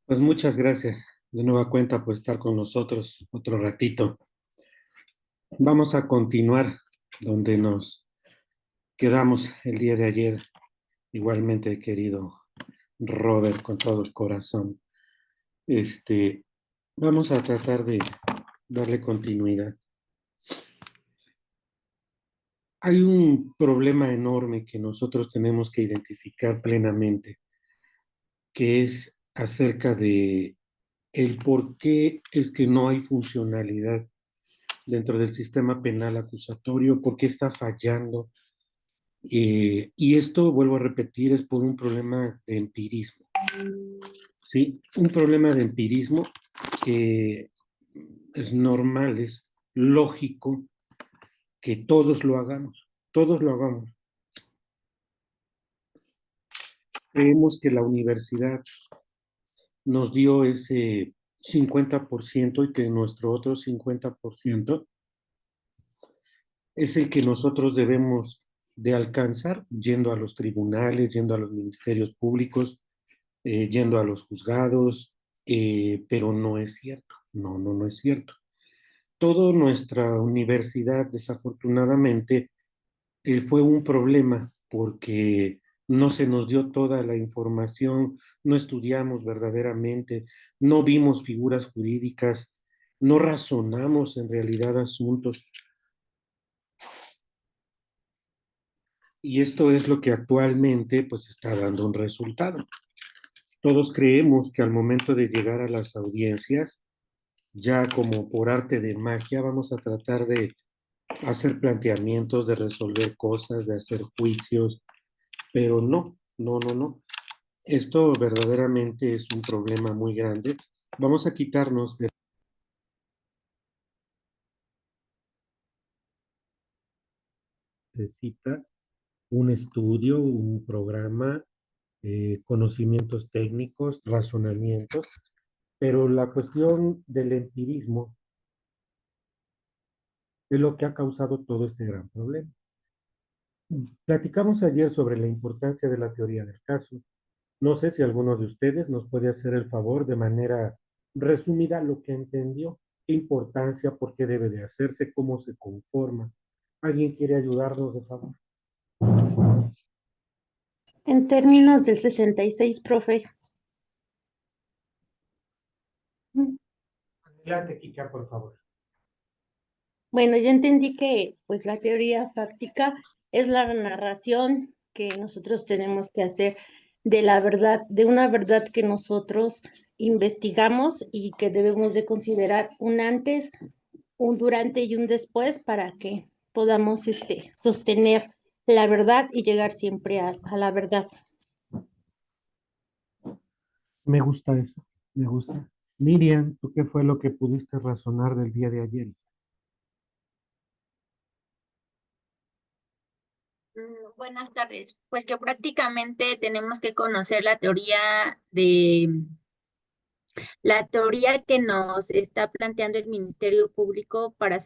Pues muchas gracias de nueva cuenta por estar con nosotros otro ratito. Vamos a continuar donde nos quedamos el día de ayer, igualmente querido Robert, con todo el corazón. Este, Vamos a tratar de darle continuidad. Hay un problema enorme que nosotros tenemos que identificar plenamente, que es acerca de el por qué es que no hay funcionalidad dentro del sistema penal acusatorio, por qué está fallando. Y esto, vuelvo a repetir, es por un problema de empirismo, ¿sí? Un problema de empirismo que es normal, es lógico que todos lo hagamos. Creemos que la universidad nos dio ese 50% y que nuestro otro 50% es el que nosotros debemos de alcanzar yendo a los tribunales, yendo a los ministerios públicos, yendo a los juzgados, pero no es cierto, no es cierto. Toda nuestra universidad, desafortunadamente, fue un problema porque no se nos dio toda la información, no estudiamos verdaderamente, no vimos figuras jurídicas, no razonamos en realidad asuntos. Y esto es lo que actualmente pues está dando un resultado. Todos creemos que al momento de llegar a las audiencias, ya como por arte de magia, vamos a tratar de hacer planteamientos, de resolver cosas, de hacer juicios, pero no. Esto verdaderamente es un problema muy grande. Vamos a quitarnos de necesita un estudio, un programa, conocimientos técnicos, razonamientos, pero la cuestión del empirismo es lo que ha causado todo este gran problema. Platicamos ayer sobre la importancia de la teoría del caso. No sé si alguno de ustedes nos puede hacer el favor de manera resumida lo que entendió, qué importancia, por qué debe de hacerse, cómo se conforma. ¿Alguien quiere ayudarnos, de favor? En términos del 66, profe. Adelante, Kika, por favor. Bueno, yo entendí que pues la teoría fáctica es la narración que nosotros tenemos que hacer de la verdad, de una verdad que nosotros investigamos y que debemos de considerar un antes, un durante y un después para que podamos sostener la verdad y llegar siempre a la verdad. Me gusta eso, me gusta. Miriam, ¿tú qué fue lo que pudiste razonar del día de ayer? Buenas tardes. Pues que prácticamente tenemos que conocer la teoría que nos está planteando el Ministerio Público para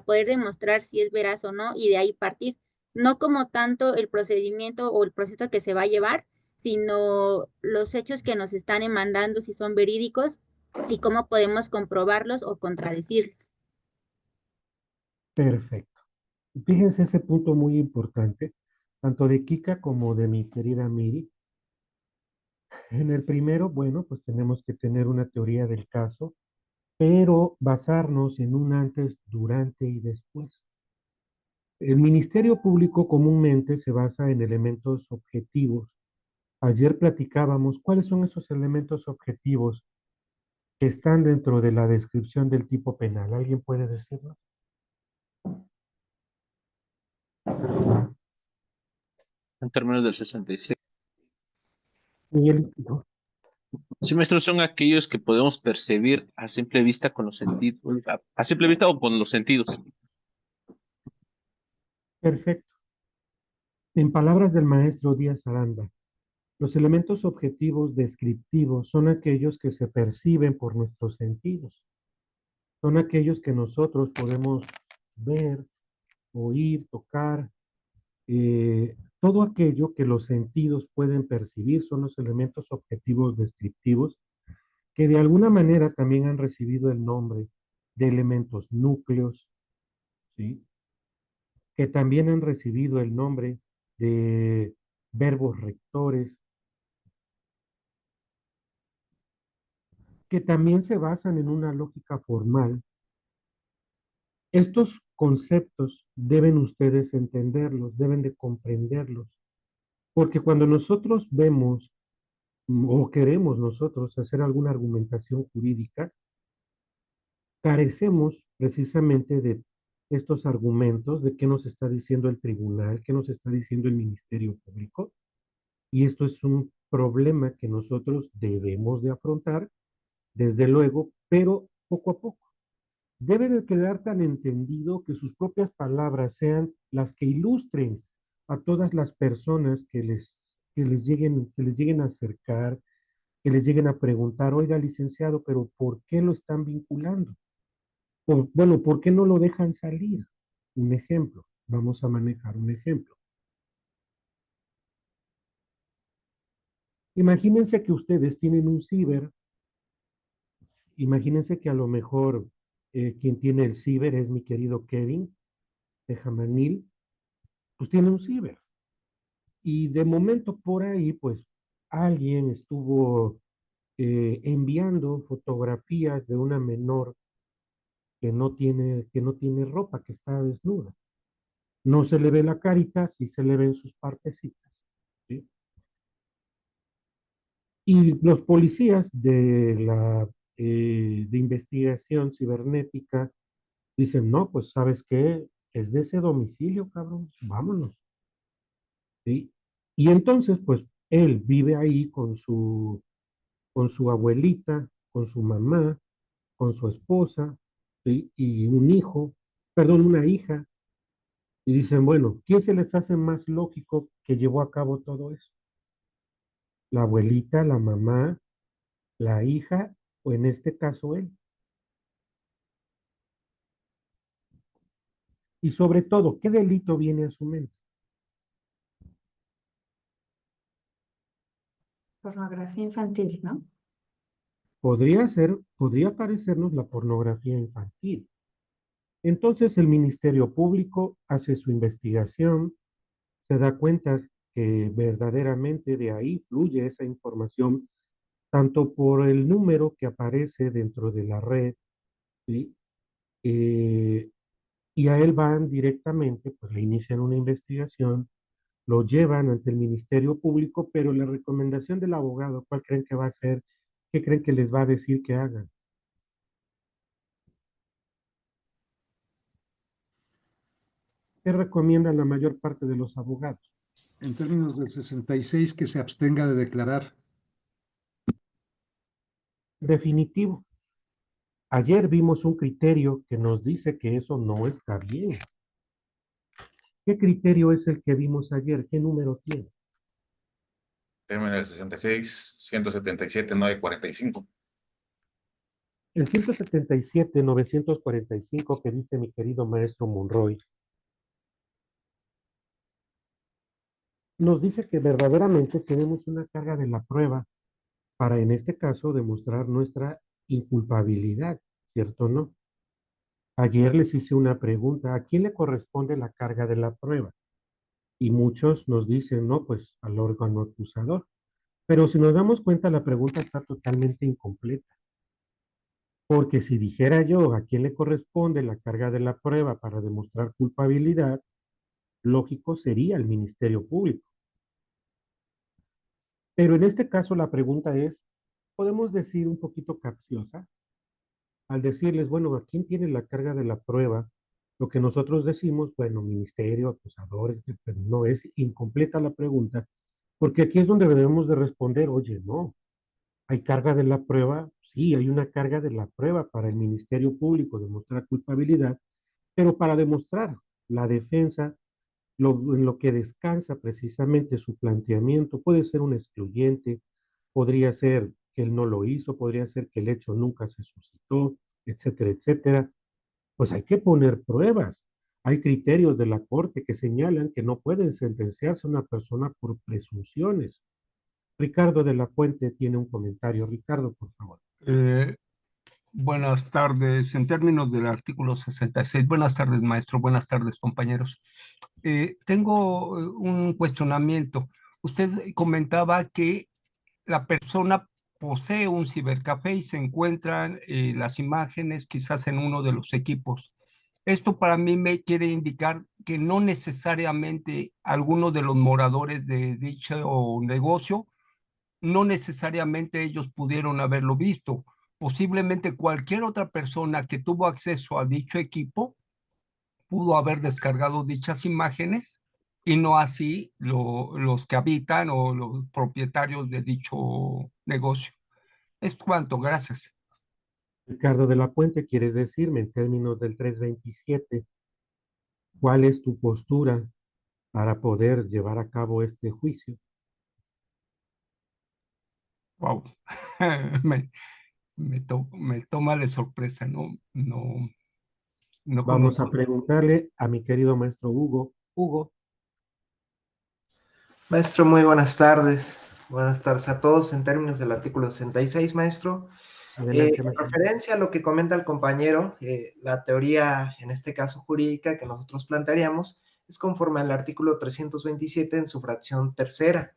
poder demostrar si es veraz o no y de ahí partir. No como tanto el procedimiento o el proceso que se va a llevar, sino los hechos que nos están demandando si son verídicos y cómo podemos comprobarlos o contradecirlos. Perfecto. Fíjense ese punto muy importante, tanto de Kika como de mi querida Miri. En el primero, bueno, pues tenemos que tener una teoría del caso, pero basarnos en un antes, durante y después. El Ministerio Público comúnmente se basa en elementos objetivos. Ayer platicábamos cuáles son esos elementos objetivos que están dentro de la descripción del tipo penal. ¿Alguien puede decirlo? En términos del 67. Miguel, ¿no? Sí, maestros, son aquellos que podemos percibir a simple vista con los sentidos, a simple vista o con los sentidos. Perfecto. En palabras del maestro Díaz Aranda, los elementos objetivos descriptivos son aquellos que se perciben por nuestros sentidos. Son aquellos que nosotros podemos ver, oír, tocar, todo aquello que los sentidos pueden percibir son los elementos objetivos descriptivos que de alguna manera también han recibido el nombre de elementos núcleos, ¿sí? Que también han recibido el nombre de verbos rectores, que también se basan en una lógica formal. Estos conceptos deben ustedes entenderlos, deben de comprenderlos, porque cuando nosotros vemos o queremos nosotros hacer alguna argumentación jurídica, carecemos precisamente de estos argumentos, de qué nos está diciendo el tribunal, qué nos está diciendo el Ministerio Público, y esto es un problema que nosotros debemos de afrontar, desde luego, pero poco a poco. Debe de quedar tan entendido que sus propias palabras sean las que ilustren a todas las personas se les lleguen a acercar, que les lleguen a preguntar, oiga, licenciado, pero ¿por qué lo están vinculando? O, bueno, ¿por qué no lo dejan salir? Un ejemplo, vamos a manejar un ejemplo. Imagínense que ustedes tienen un ciber, imagínense que a lo mejor quien tiene el ciber es mi querido Kevin de Jamanil, pues tiene un ciber. Y de momento por ahí, pues alguien estuvo enviando fotografías de una menor que no tiene ropa, que está desnuda. No se le ve la carita, sí se le ven sus partecitas, ¿sí? Y los policías de investigación cibernética dicen, no, pues ¿sabes qué? Es de ese domicilio, cabrón, vámonos, ¿sí? Y entonces, pues él vive ahí con su abuelita, con su mamá, con su esposa, ¿sí? Y un hijo, perdón, una hija, y dicen, bueno, ¿quién se les hace más lógico que llevó a cabo todo eso? ¿La abuelita, la mamá, la hija o en este caso él? Y sobre todo, ¿qué delito viene a su mente? Pornografía infantil, ¿no? Podría parecernos la pornografía infantil. Entonces el Ministerio Público hace su investigación, se da cuenta que verdaderamente de ahí fluye esa información, tanto por el número que aparece dentro de la red, ¿sí? Eh, y a él van directamente, pues le inician una investigación, lo llevan ante el Ministerio Público, pero la recomendación del abogado, ¿cuál creen que va a ser? ¿Qué creen que les va a decir que hagan? ¿Qué recomiendan la mayor parte de los abogados? En términos del 66, que se abstenga de declarar. Definitivo. Ayer vimos un criterio que nos dice que eso no está bien. ¿Qué criterio es el que vimos ayer? ¿Qué número tiene? Término del 66, 177, 945. El 177-945 que dice mi querido maestro Monroy nos dice que verdaderamente tenemos una carga de la prueba para, en este caso, demostrar nuestra inculpabilidad, ¿cierto o no? Ayer les hice una pregunta, ¿a quién le corresponde la carga de la prueba? Y muchos nos dicen, no, pues al órgano acusador. Pero si nos damos cuenta, la pregunta está totalmente incompleta. Porque si dijera yo a quién le corresponde la carga de la prueba para demostrar culpabilidad, lógico sería el Ministerio Público. Pero en este caso la pregunta es, podemos decir un poquito capciosa, al decirles, bueno, ¿a quién tiene la carga de la prueba? Lo que nosotros decimos, bueno, ministerio, acusadores, pero no es incompleta la pregunta, porque aquí es donde debemos de responder, oye, no, hay carga de la prueba, sí, hay una carga de la prueba para el Ministerio Público demostrar culpabilidad, pero para demostrar la defensa, en lo que descansa precisamente su planteamiento, puede ser un excluyente, podría ser que él no lo hizo, podría ser que el hecho nunca se suscitó, etcétera, etcétera. Pues hay que poner pruebas. Hay criterios de la Corte que señalan que no pueden sentenciarse a una persona por presunciones. Ricardo de la Puente tiene un comentario. Ricardo, por favor. Eh, Buenas tardes. En términos del artículo 66, buenas tardes, maestro. Buenas tardes, compañeros. Tengo un cuestionamiento. Usted comentaba que la persona posee un cibercafé y se encuentran las imágenes quizás en uno de los equipos. Esto para mí me quiere indicar que no necesariamente alguno de los moradores de dicho negocio, no necesariamente ellos pudieron haberlo visto. Posiblemente cualquier otra persona que tuvo acceso a dicho equipo pudo haber descargado dichas imágenes y no así los que habitan o los propietarios de dicho negocio. Es cuanto, gracias. Ricardo de la Puente, ¿quieres decirme en términos del 327 cuál es tu postura para poder llevar a cabo este juicio? Wow. me, me toma de sorpresa, no Vamos a conozco. preguntarle a mi querido maestro Hugo. Hugo, Maestro, muy buenas tardes. Buenas tardes a todos. En términos del artículo 66, maestro, adelante, en maestro. referencia a lo que comenta el compañero, la teoría, en este caso jurídica, que nosotros plantearíamos, es conforme al artículo 327 en su fracción tercera,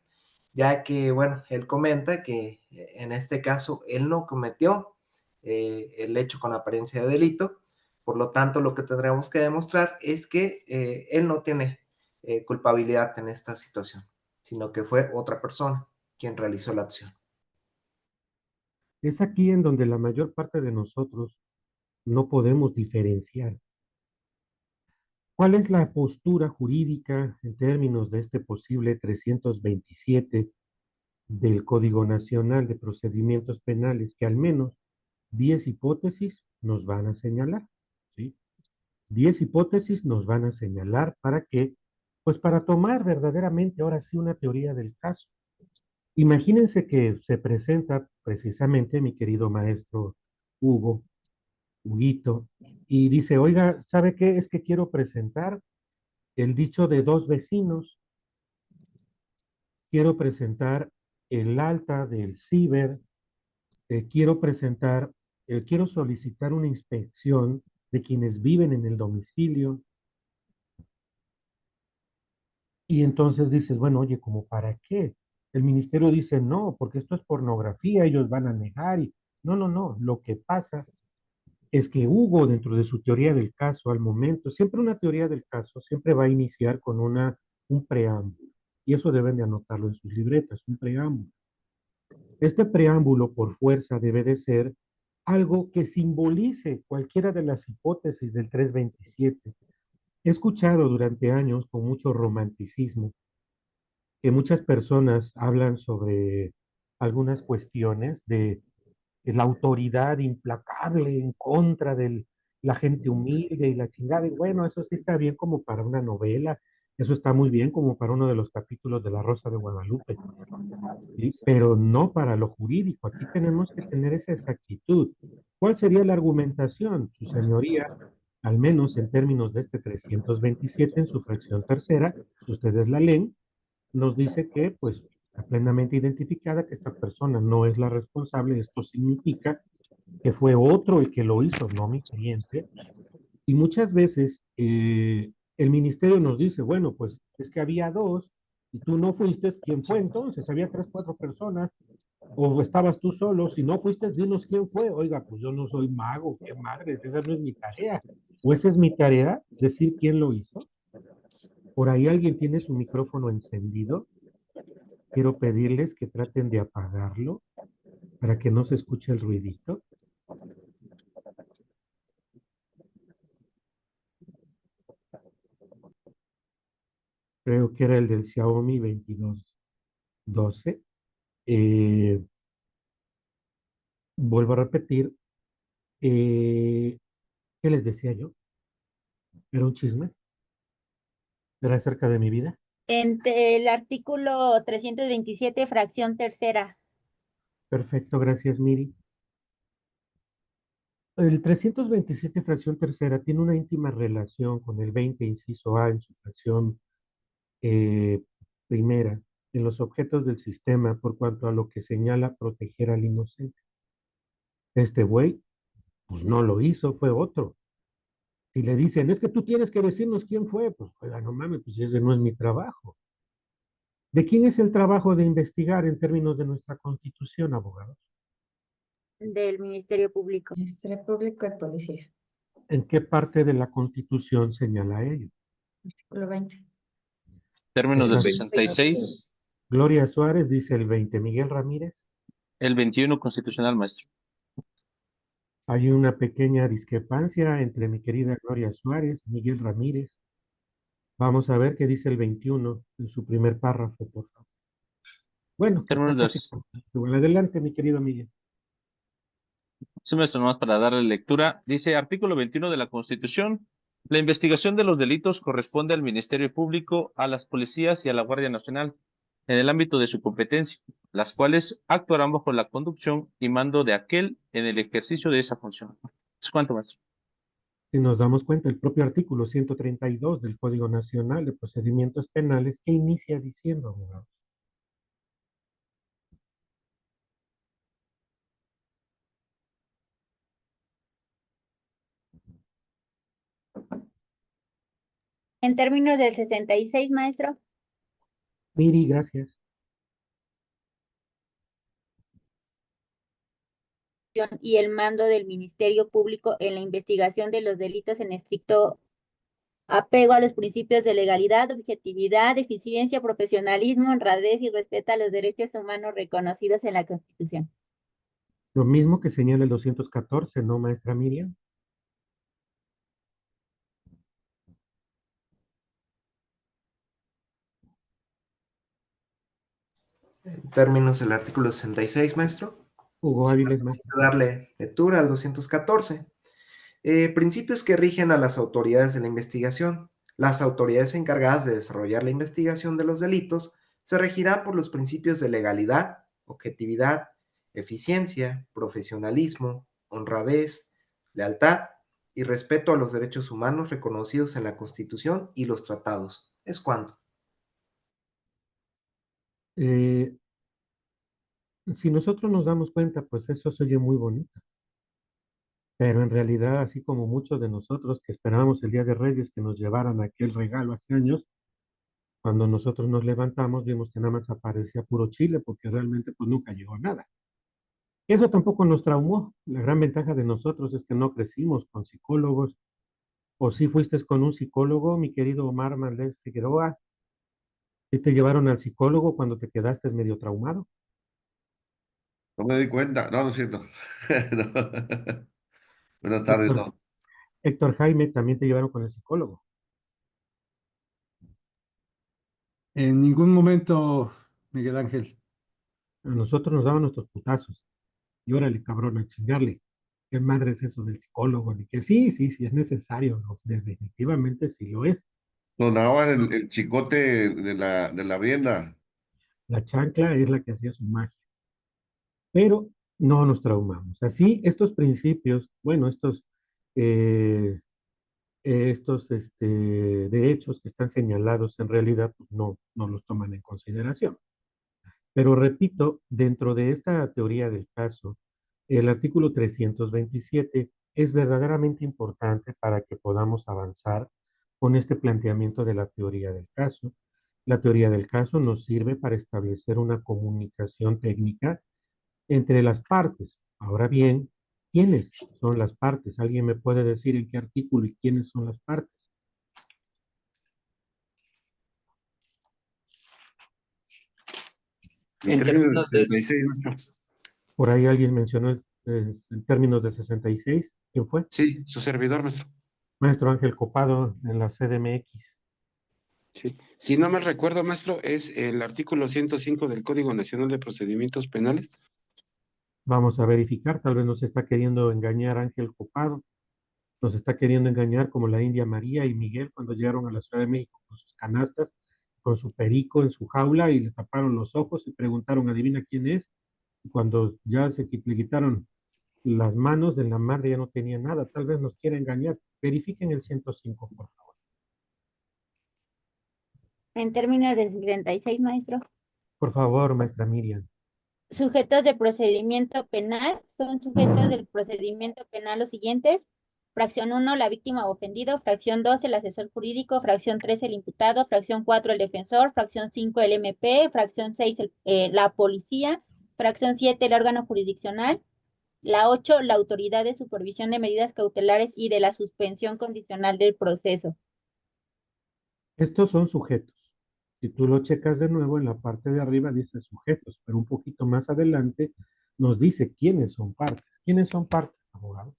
ya que, bueno, él comenta que en este caso él no cometió el hecho con apariencia de delito, por lo tanto, lo que tendríamos que demostrar es que él no tiene culpabilidad en esta situación, sino que fue otra persona quien realizó la acción. Es aquí en donde la mayor parte de nosotros no podemos diferenciar. ¿Cuál es la postura jurídica en términos de este posible 327 del Código Nacional de Procedimientos Penales, que al menos 10 hipótesis nos van a señalar? ¿Sí? 10 hipótesis nos van a señalar para qué, pues para tomar verdaderamente ahora sí una teoría del caso. Imagínense que se presenta precisamente mi querido maestro Hugo, Huguito, y dice, oiga, ¿sabe qué? Es que quiero presentar el dicho de dos vecinos, quiero presentar el alta del ciber, quiero presentar, quiero solicitar una inspección de quienes viven en el domicilio. Y entonces dices, bueno, oye, ¿cómo para qué? El ministerio dice, no, porque esto es pornografía, ellos van a negar. Y... No, no, no. Lo que pasa es que Hugo, dentro de su teoría del caso, al momento, siempre una teoría del caso, siempre va a iniciar con un preámbulo. Y eso deben de anotarlo en sus libretas, un preámbulo. Este preámbulo, por fuerza, debe de ser algo que simbolice cualquiera de las hipótesis del 327. He escuchado durante años con mucho romanticismo que muchas personas hablan sobre algunas cuestiones de la autoridad implacable en contra de la gente humilde y la chingada. Y bueno, eso sí está bien como para una novela, eso está muy bien como para uno de los capítulos de La Rosa de Guadalupe, ¿sí? Pero no para lo jurídico. Aquí tenemos que tener esa exactitud. ¿Cuál sería la argumentación? Su señoría, al menos en términos de este 327 en su fracción tercera, si ustedes la leen, nos dice que pues está plenamente identificada que esta persona no es la responsable. Esto significa que fue otro el que lo hizo, no mi cliente. Y muchas veces el ministerio nos dice, bueno, pues es que había dos y tú no fuiste, ¿quién fue entonces? Había tres, cuatro personas o estabas tú solo. Si no fuiste, dinos quién fue. Oiga, pues yo no soy mago, qué madres, esa no es mi tarea. O esa es mi tarea, decir quién lo hizo. Por ahí alguien tiene su micrófono encendido. Quiero pedirles que traten de apagarlo para que no se escuche el ruidito. Creo que era el del Xiaomi 2212. Eh, Vuelvo a repetir, ¿qué les decía yo? Era un chisme, era acerca de mi vida. El artículo 327 fracción tercera. Perfecto, gracias, Miri. El 327 fracción tercera tiene una íntima relación con el 20 inciso A en su fracción eh, primera, en los objetos del sistema por cuanto a lo que señala proteger al inocente. Este güey, pues no lo hizo, fue otro. Si le dicen, es que tú tienes que decirnos quién fue, pues, oiga, no mames, pues ese no es mi trabajo. ¿De quién es el trabajo de investigar en términos de nuestra Constitución, abogados? Del Ministerio Público. Ministerio Público y Policía. ¿En qué parte de la Constitución señala ello? Artículo 20. Términos del Esa- 66, Gloria Suárez dice el 20. Miguel Ramírez, el 21 constitucional, maestro. hay una pequeña discrepancia entre mi querida Gloria Suárez y Miguel Ramírez. Vamos a ver qué dice el 21 en su primer párrafo, por favor. Bueno, que está Términos casi. del Bueno, adelante, mi querido Miguel. Sí, maestro, nomás para darle lectura. Dice, artículo 21 de la Constitución, la investigación de los delitos corresponde al Ministerio Público, a las policías y a la Guardia Nacional en el ámbito de su competencia, las cuales actuarán bajo la conducción y mando de aquel en el ejercicio de esa función. ¿Es cuánto, maestro? Si nos damos cuenta, el propio artículo 132 del Código Nacional de Procedimientos Penales, que inicia diciendo, abogados, En términos del 66, maestro, Miri, gracias. y el mando del Ministerio Público en la investigación de los delitos en estricto apego a los principios de legalidad, objetividad, eficiencia, profesionalismo, honradez y respeto a los derechos humanos reconocidos en la Constitución. Lo mismo que señala el 214, ¿no, maestra Miriam? En términos del artículo 66, maestro, Hugo Áviles, maestro. darle lectura al 214. Principios que rigen a las autoridades de la investigación. Las autoridades encargadas de desarrollar la investigación de los delitos se regirán por los principios de legalidad, objetividad, eficiencia, profesionalismo, honradez, lealtad y respeto a los derechos humanos reconocidos en la Constitución y los tratados. ¿Es cuánto? Eh, si nosotros nos damos cuenta, pues eso se oye muy bonito. Pero en realidad, así como muchos de nosotros que esperábamos el Día de Reyes que nos llevaran aquel regalo hace años, cuando nosotros nos levantamos vimos que nada más aparecía puro chile porque realmente pues nunca llegó nada. Eso tampoco nos traumó. La gran ventaja de nosotros es que no crecimos con psicólogos. O si fuiste con un psicólogo, mi querido Omar Maldés Figueroa, y te llevaron al psicólogo cuando te quedaste medio traumado. No me di cuenta. No, no es cierto. No. Buenas tardes, Héctor, no. Héctor Jaime también te llevaron con el psicólogo. En ningún momento, Miguel Ángel. A nosotros nos daban nuestros putazos. Y órale, cabrón, a chingarle. ¿Qué madre es eso del psicólogo? Ni que sí, sí, sí es necesario, ¿no? Definitivamente sí lo es. Nos daban el chicote de la vienda. La chancla es la que hacía su magia. Pero no nos traumamos. Así, estos principios, bueno, eh, derechos que están señalados en realidad pues no los toman en consideración. Pero repito, dentro de esta teoría del caso, el artículo 327 es verdaderamente importante para que podamos avanzar con este planteamiento de la teoría del caso. La teoría del caso nos sirve para establecer una comunicación técnica entre las partes. Ahora bien, ¿quiénes son las partes? ¿Alguien me puede decir en qué artículo y quiénes son las partes? En términos del 66, maestro. Por ahí alguien mencionó en términos de 66. ¿Quién fue? Sí, su servidor, maestro. Maestro Ángel Copado en la CDMX. Sí. Si no me recuerdo, maestro, es el artículo 105 del Código Nacional de Procedimientos Penales. Vamos a verificar, tal vez nos está queriendo engañar Ángel Copado, nos está queriendo engañar como la India María y Miguel cuando llegaron a la Ciudad de México con sus canastas, con su perico en su jaula y le taparon los ojos y preguntaron, adivina quién es. Y cuando ya le quitaron las manos de la madre ya no tenía nada, tal vez nos quiera engañar. Verifiquen el 105, por favor. En términos del 66, maestro. Por favor, maestra Miriam. Sujetos de procedimiento penal son sujetos del procedimiento penal los siguientes. Fracción 1, la víctima o ofendido. Fracción 2, el asesor jurídico. Fracción 3, el imputado. Fracción 4, el defensor. Fracción 5, el MP. Fracción 6, la policía. Fracción 7, el órgano jurisdiccional. La 8, la autoridad de supervisión de medidas cautelares y de la suspensión condicional del proceso. Estos son sujetos. Si tú lo checas de nuevo, en la parte de arriba dice sujetos, pero un poquito más adelante nos dice quiénes son partes. ¿Quiénes son partes, abogado?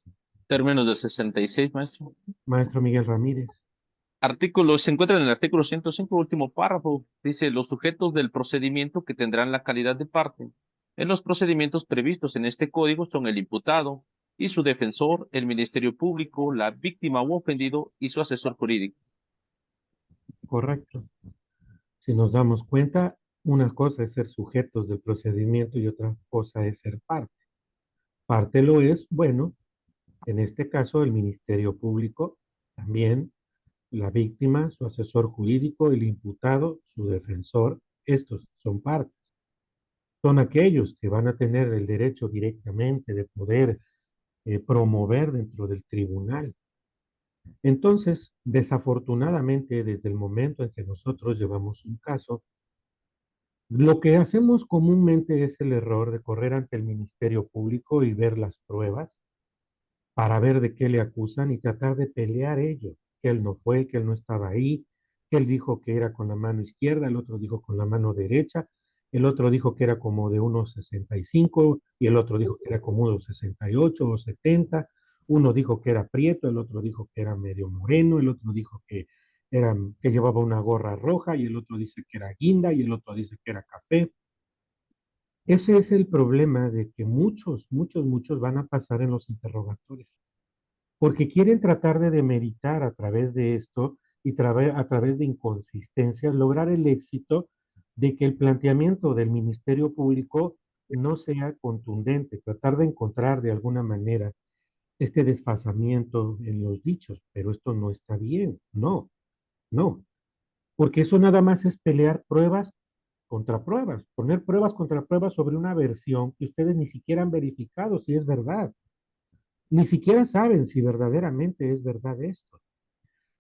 Términos del 66, maestro. Maestro Miguel Ramírez. Se encuentra en el artículo 105, último párrafo. Dice, los sujetos del procedimiento que tendrán la calidad de parte en los procedimientos previstos en este código son el imputado y su defensor, el Ministerio Público, la víctima u ofendido y su asesor jurídico. Correcto. Si nos damos cuenta, una cosa es ser sujetos del procedimiento y otra cosa es ser parte. Parte lo es, bueno, en este caso el Ministerio Público, también la víctima, su asesor jurídico, el imputado, su defensor, estos son partes. Son aquellos que van a tener el derecho directamente de poder promover dentro del tribunal. Entonces, desafortunadamente, desde el momento en que nosotros llevamos un caso, lo que hacemos comúnmente es el error de correr ante el Ministerio Público y ver las pruebas para ver de qué le acusan y tratar de pelear ello, que él no fue, que él no estaba ahí, que él dijo que era con la mano izquierda, el otro dijo con la mano derecha, el otro dijo que era como de unos 65 y el otro dijo que era como unos 68 o 70, uno dijo que era prieto, el otro dijo que era medio moreno, el otro dijo que llevaba una gorra roja y el otro dice que era guinda y el otro dice que era café. Ese es el problema de que muchos van a pasar en los interrogatorios, porque quieren tratar de demeritar a través de esto y a través de inconsistencias lograr el éxito de que el planteamiento del Ministerio Público no sea contundente, tratar de encontrar de alguna manera este desfasamiento en los dichos, pero esto no está bien, no, porque eso nada más es pelear pruebas contra pruebas, poner pruebas contra pruebas sobre una versión que ustedes ni siquiera han verificado si es verdad, ni siquiera saben si verdaderamente es verdad esto.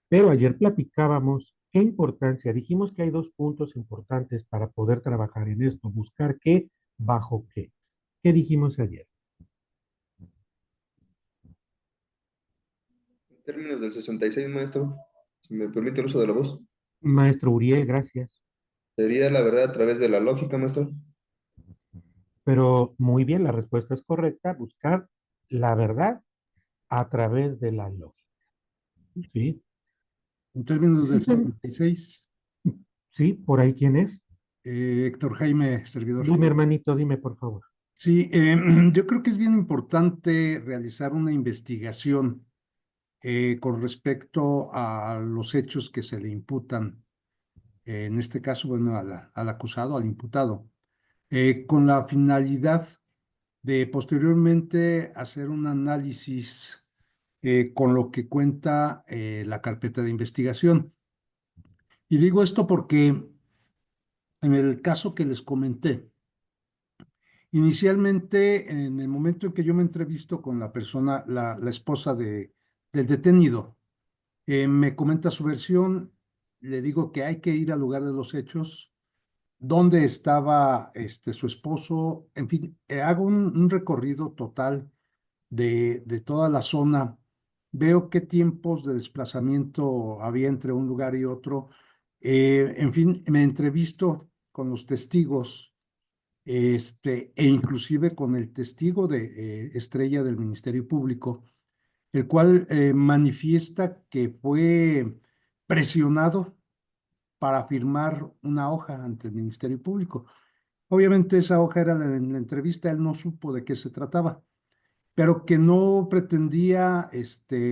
Pero ayer platicábamos qué importancia, dijimos que hay dos puntos importantes para poder trabajar en esto, buscar qué, bajo qué. ¿Qué dijimos ayer? En términos del 66, maestro, si me permite el uso de la voz, Maestro Uriel, gracias. sería la verdad a través de la lógica, maestro. Pero muy bien, la respuesta es correcta, buscar la verdad a través de la lógica. ¿Sí? En términos del Sí, son- 76, Sí, por ahí quién es. Héctor Jaime, servidor. Dime, hermanito, dime, por favor. Sí, yo creo que es bien importante realizar una investigación con respecto a los hechos que se le imputan, en este caso, bueno, al acusado, al imputado, con la finalidad de posteriormente hacer un análisis con lo que cuenta la carpeta de investigación. Y digo esto porque en el caso que les comenté, inicialmente, en el momento en que yo me entrevisto con la persona, la esposa del detenido, me comenta su versión, le digo que hay que ir al lugar de los hechos, dónde estaba su esposo, en fin, hago un recorrido total de toda la zona, veo qué tiempos de desplazamiento había entre un lugar y otro, en fin, me entrevisto con los testigos, e inclusive con el testigo de estrella del Ministerio Público, el cual manifiesta que fue presionado para firmar una hoja ante el Ministerio Público. Obviamente esa hoja era en la entrevista, él no supo de qué se trataba, pero que no pretendía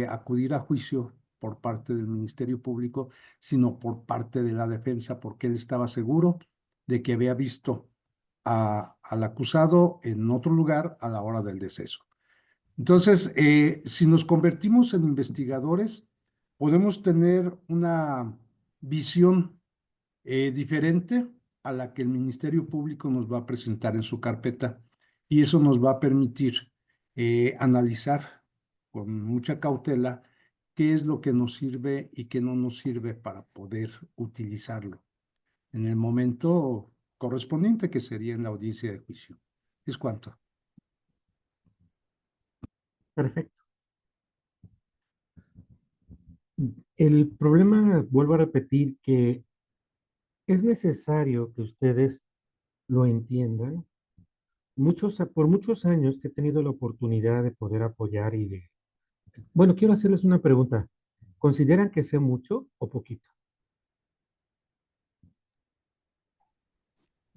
acudir a juicio por parte del Ministerio Público, sino por parte de la defensa, porque él estaba seguro de que había visto al acusado en otro lugar a la hora del deceso. Entonces, si nos convertimos en investigadores, podemos tener una visión diferente a la que el Ministerio Público nos va a presentar en su carpeta y eso nos va a permitir analizar con mucha cautela qué es lo que nos sirve y qué no nos sirve para poder utilizarlo en el momento correspondiente, que sería en la audiencia de juicio. Es cuanto. Perfecto. El problema, vuelvo a repetir, que es necesario que ustedes lo entiendan. Por muchos años que he tenido la oportunidad de poder apoyar y de... Bueno, quiero hacerles una pregunta. ¿Consideran que sé mucho o poquito?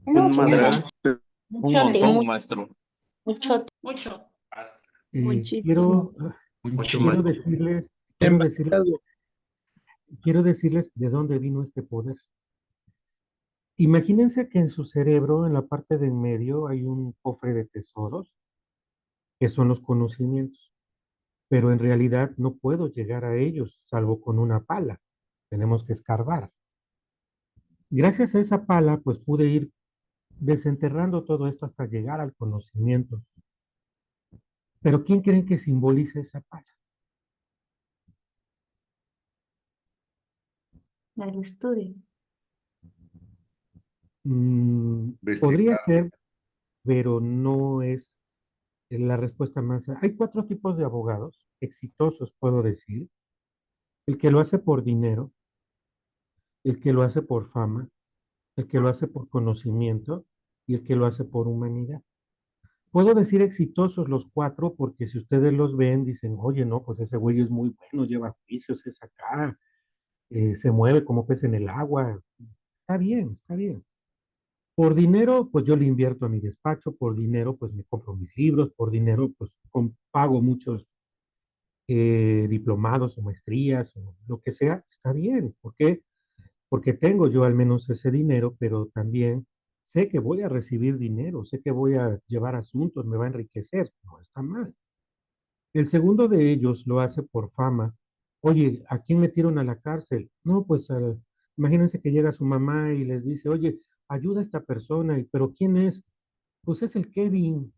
Mucho, Un muchote, montón, maestro. muchote. Mucho. Quiero, Mucho más. quiero decirles de dónde vino este poder. Imagínense que en su cerebro, en la parte de en medio, hay un cofre de tesoros, que son los conocimientos, pero en realidad no puedo llegar a ellos, salvo con una pala. Tenemos que escarbar. Gracias a esa pala, pues pude ir desenterrando todo esto hasta llegar al conocimiento. Pero ¿quién creen que simboliza esa pala? El estudio. Podría ser, pero no es la respuesta más. Hay 4 tipos de abogados exitosos, puedo decir. El que lo hace por dinero, el que lo hace por fama, el que lo hace por conocimiento y el que lo hace por humanidad. Puedo decir exitosos los 4 porque si ustedes los ven, dicen, oye, no, pues ese güey es muy bueno, lleva juicios, es acá, se mueve como pez en el agua. Está bien, está bien. Por dinero, pues yo le invierto a mi despacho, por dinero, pues me compro mis libros, por dinero, pues pago muchos diplomados o maestrías o lo que sea, está bien. ¿Por qué? Porque tengo yo al menos ese dinero, pero también sé que voy a recibir dinero, sé que voy a llevar asuntos, me va a enriquecer, no está mal. El segundo de ellos lo hace por fama. Oye, ¿a quién metieron a la cárcel? No, pues imagínense que llega su mamá y les dice, oye, ayuda a esta persona, pero ¿quién es? Pues es el Kevin.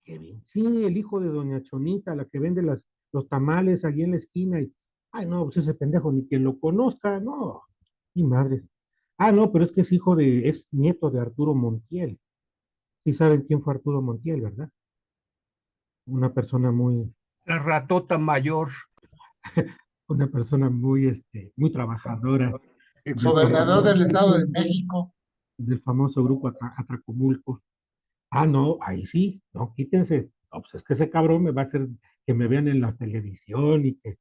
Kevin, sí, el hijo de doña Chonita, la que vende los tamales allí en la esquina. Y, ay, no, pues ese pendejo ni quien lo conozca, no. Mi madre. Ah, no, pero es que es nieto de Arturo Montiel. Sí saben quién fue Arturo Montiel, ¿verdad? Una persona muy, La ratota mayor. una persona muy, muy trabajadora. Exgobernador del Estado de México. Del famoso grupo Atracomulco. Ah, no, ahí sí, no, quítense. No, pues es que ese cabrón me va a hacer que me vean en la televisión y que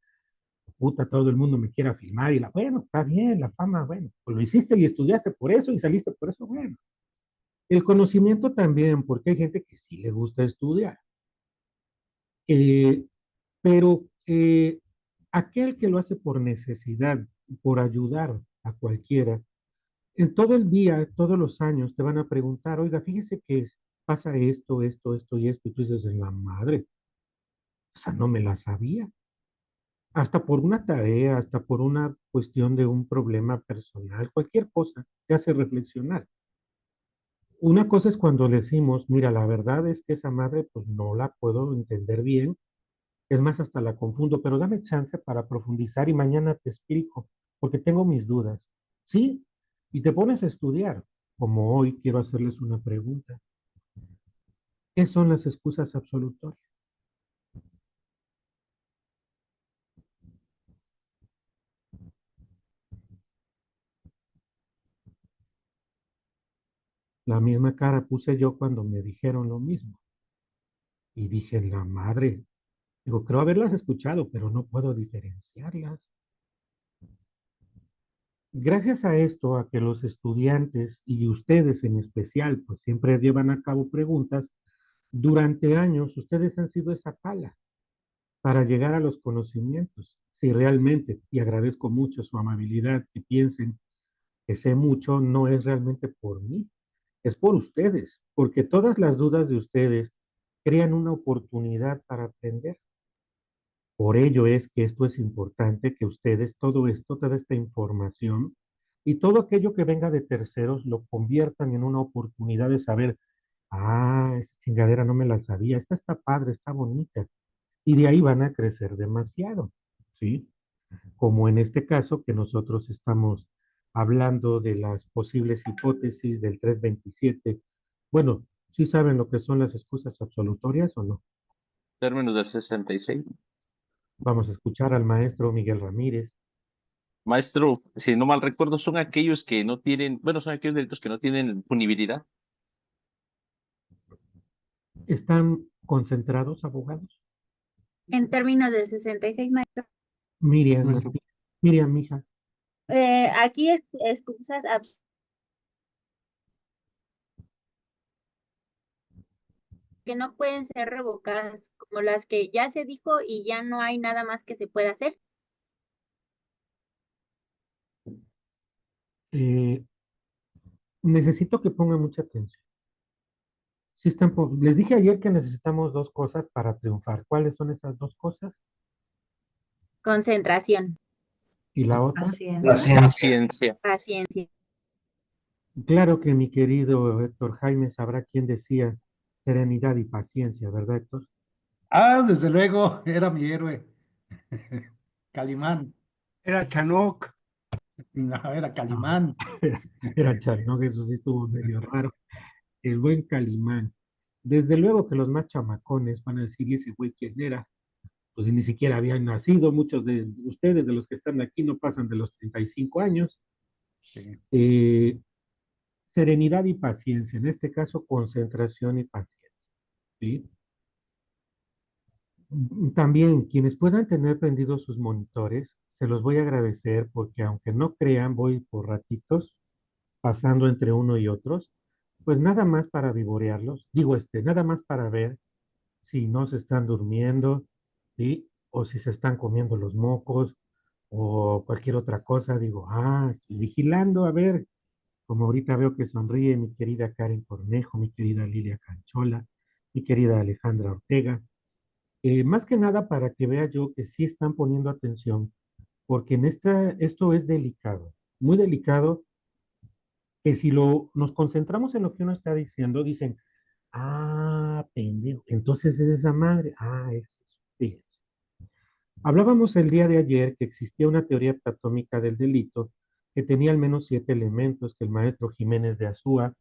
puta, todo el mundo me quiera filmar y bueno, está bien, la fama, bueno, pues lo hiciste y estudiaste por eso y saliste por eso, bueno. El conocimiento también, porque hay gente que sí le gusta estudiar. Eh, pero aquel que lo hace por necesidad, por ayudar a cualquiera, en todo el día, todos los años, te van a preguntar, oiga, fíjese que pasa esto, esto, esto y esto, y tú dices, en la madre, o sea, no me la sabía. Hasta por una tarea, hasta por una cuestión de un problema personal, cualquier cosa te hace reflexionar. Una cosa es cuando decimos, mira, la verdad es que esa madre, pues no la puedo entender bien, es más, hasta la confundo, pero dame chance para profundizar y mañana te explico, porque tengo mis dudas. ¿Sí? Y te pones a estudiar, como hoy quiero hacerles una pregunta. ¿Qué son las excusas absolutorias? La misma cara puse yo cuando me dijeron lo mismo. Y dije, la madre, digo, creo haberlas escuchado, pero no puedo diferenciarlas. Gracias a esto, a que los estudiantes y ustedes en especial, pues siempre llevan a cabo preguntas, durante años ustedes han sido esa pala para llegar a los conocimientos. Si realmente, y agradezco mucho su amabilidad, que piensen que sé mucho, no es realmente por mí, es por ustedes, porque todas las dudas de ustedes crean una oportunidad para aprender. Por ello es que esto es importante, que ustedes, todo esto, toda esta información, y todo aquello que venga de terceros lo conviertan en una oportunidad de saber, ah, esa chingadera no me la sabía, esta está padre, está bonita, y de ahí van a crecer demasiado, ¿sí? Como en este caso que nosotros estamos hablando de las posibles hipótesis del 327. Bueno, ¿sí saben lo que son las excusas absolutorias o no? Términos del 66. Vamos a escuchar al maestro Miguel Ramírez. Maestro, si no mal recuerdo, son aquellos que no tienen, bueno, son aquellos delitos que no tienen punibilidad. ¿Están concentrados, abogados? En términos del 66, maestro. Miriam, Maestro. Miriam, mija. Aquí es excusas que no pueden ser revocadas, como las que ya se dijo y ya no hay nada más que se pueda hacer. Necesito que pongan mucha atención. Sí les dije ayer que necesitamos dos cosas para triunfar. ¿Cuáles son esas dos cosas? Concentración. ¿Y la otra? La ciencia. Paciencia. Claro que mi querido Héctor Jaime sabrá quién decía serenidad y paciencia, ¿verdad, Héctor? Ah, desde luego, era mi héroe. Calimán. Era Chanoc. No, era Calimán. Era Charno, eso sí estuvo medio raro. El buen Calimán. Desde luego que los más chamacones van a decir, ¿y ese güey quién era? Pues ni siquiera habían nacido. Muchos de ustedes, de los que están aquí, no pasan de los 35 años. Serenidad y paciencia, en este caso concentración y paciencia, ¿sí? También quienes puedan tener prendidos sus monitores, se los voy a agradecer porque aunque no crean, voy por ratitos pasando entre uno y otros, pues nada más para vivorearlos, digo nada más para ver si no se están durmiendo, ¿sí? O si se están comiendo los mocos o cualquier otra cosa, digo, estoy vigilando, a ver, como ahorita veo que sonríe mi querida Karen Cornejo, mi querida Lilia Canchola, mi querida Alejandra Ortega. Más que nada para que vea yo que sí están poniendo atención, porque esto es delicado, muy delicado, que si nos concentramos en lo que uno está diciendo, dicen, pendejo, entonces es esa madre, es eso, fíjese. Hablábamos el día de ayer que existía una teoría platónica del delito que tenía al menos 7 elementos que el maestro Jiménez de Azúa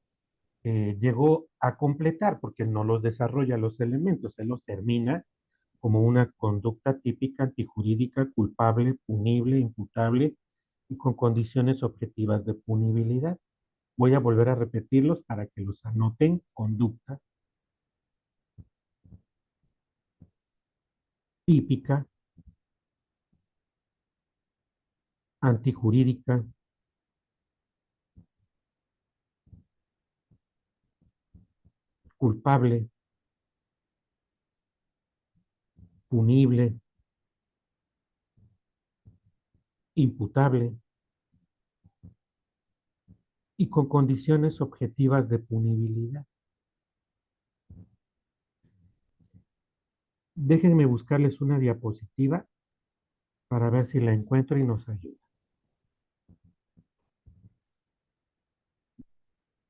llegó a completar, porque no los desarrolla los elementos, él los termina como una conducta típica, antijurídica, culpable, punible, imputable y con condiciones objetivas de punibilidad. Voy a volver a repetirlos para que los anoten. Conducta típica, antijurídica, culpable, punible, imputable y con condiciones objetivas de punibilidad. Déjenme buscarles una diapositiva para ver si la encuentro y nos ayuda.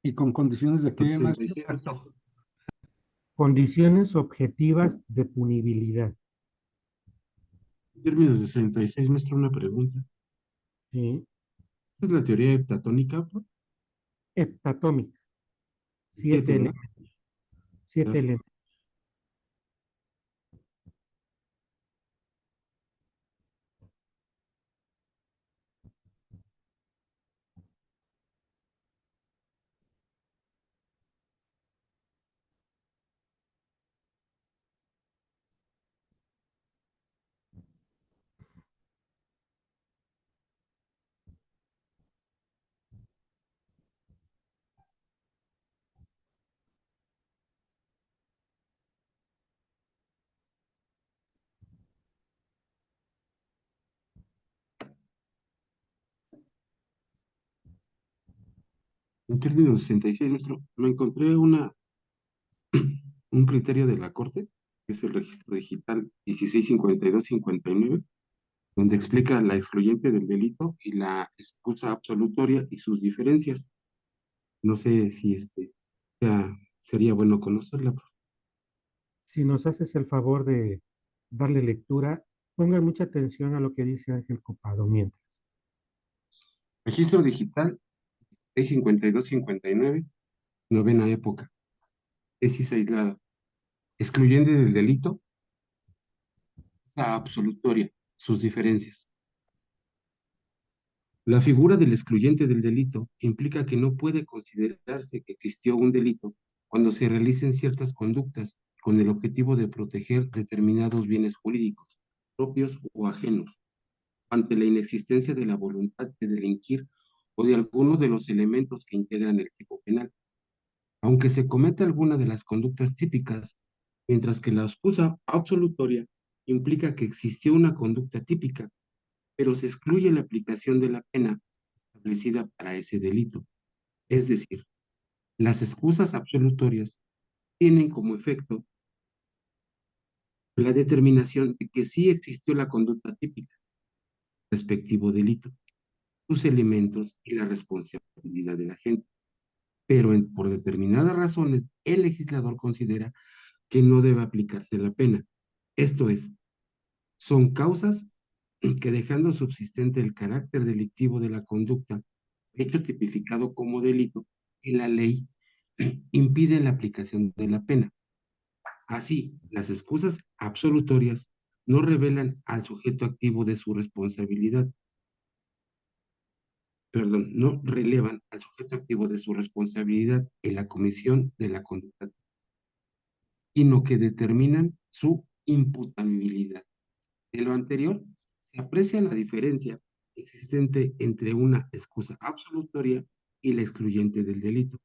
¿Y con condiciones de qué, maestro? 66. Condiciones objetivas de punibilidad. En términos de 66, maestro, una pregunta. Sí. ¿Esta es la teoría heptatónica? Heptatómica. 7 7, ¿verdad? elementos. 7 Gracias. elementos. En términos de 66, maestro, me encontré un criterio de la Corte, que es el registro digital 1652-59, donde explica la excluyente del delito y la excusa absolutoria y sus diferencias. No sé si sería bueno conocerla. Si nos haces el favor de darle lectura, pongan mucha atención a lo que dice Ángel Copado mientras. Registro digital 652-59, novena época. Tesis aislada. Excluyente del delito, la absolutoria, sus diferencias. La figura del excluyente del delito implica que no puede considerarse que existió un delito cuando se realicen ciertas conductas con el objetivo de proteger determinados bienes jurídicos, propios o ajenos, ante la inexistencia de la voluntad de delinquir o de alguno de los elementos que integran el tipo penal. Aunque se cometa alguna de las conductas típicas, mientras que la excusa absolutoria implica que existió una conducta típica, pero se excluye la aplicación de la pena establecida para ese delito. Es decir, las excusas absolutorias tienen como efecto la determinación de que sí existió la conducta típica, respectivo delito, sus elementos y la responsabilidad de la gente. Pero por determinadas razones, el legislador considera que no debe aplicarse la pena. Esto es, son causas que dejando subsistente el carácter delictivo de la conducta, hecho tipificado como delito, en la ley impide la aplicación de la pena. Así, las excusas absolutorias no revelan al sujeto activo de su responsabilidad, no relevan al sujeto activo de su responsabilidad en la comisión de la conducta, sino que determinan su imputabilidad. De lo anterior, se aprecia la diferencia existente entre una excusa absolutoria y la excluyente del delito,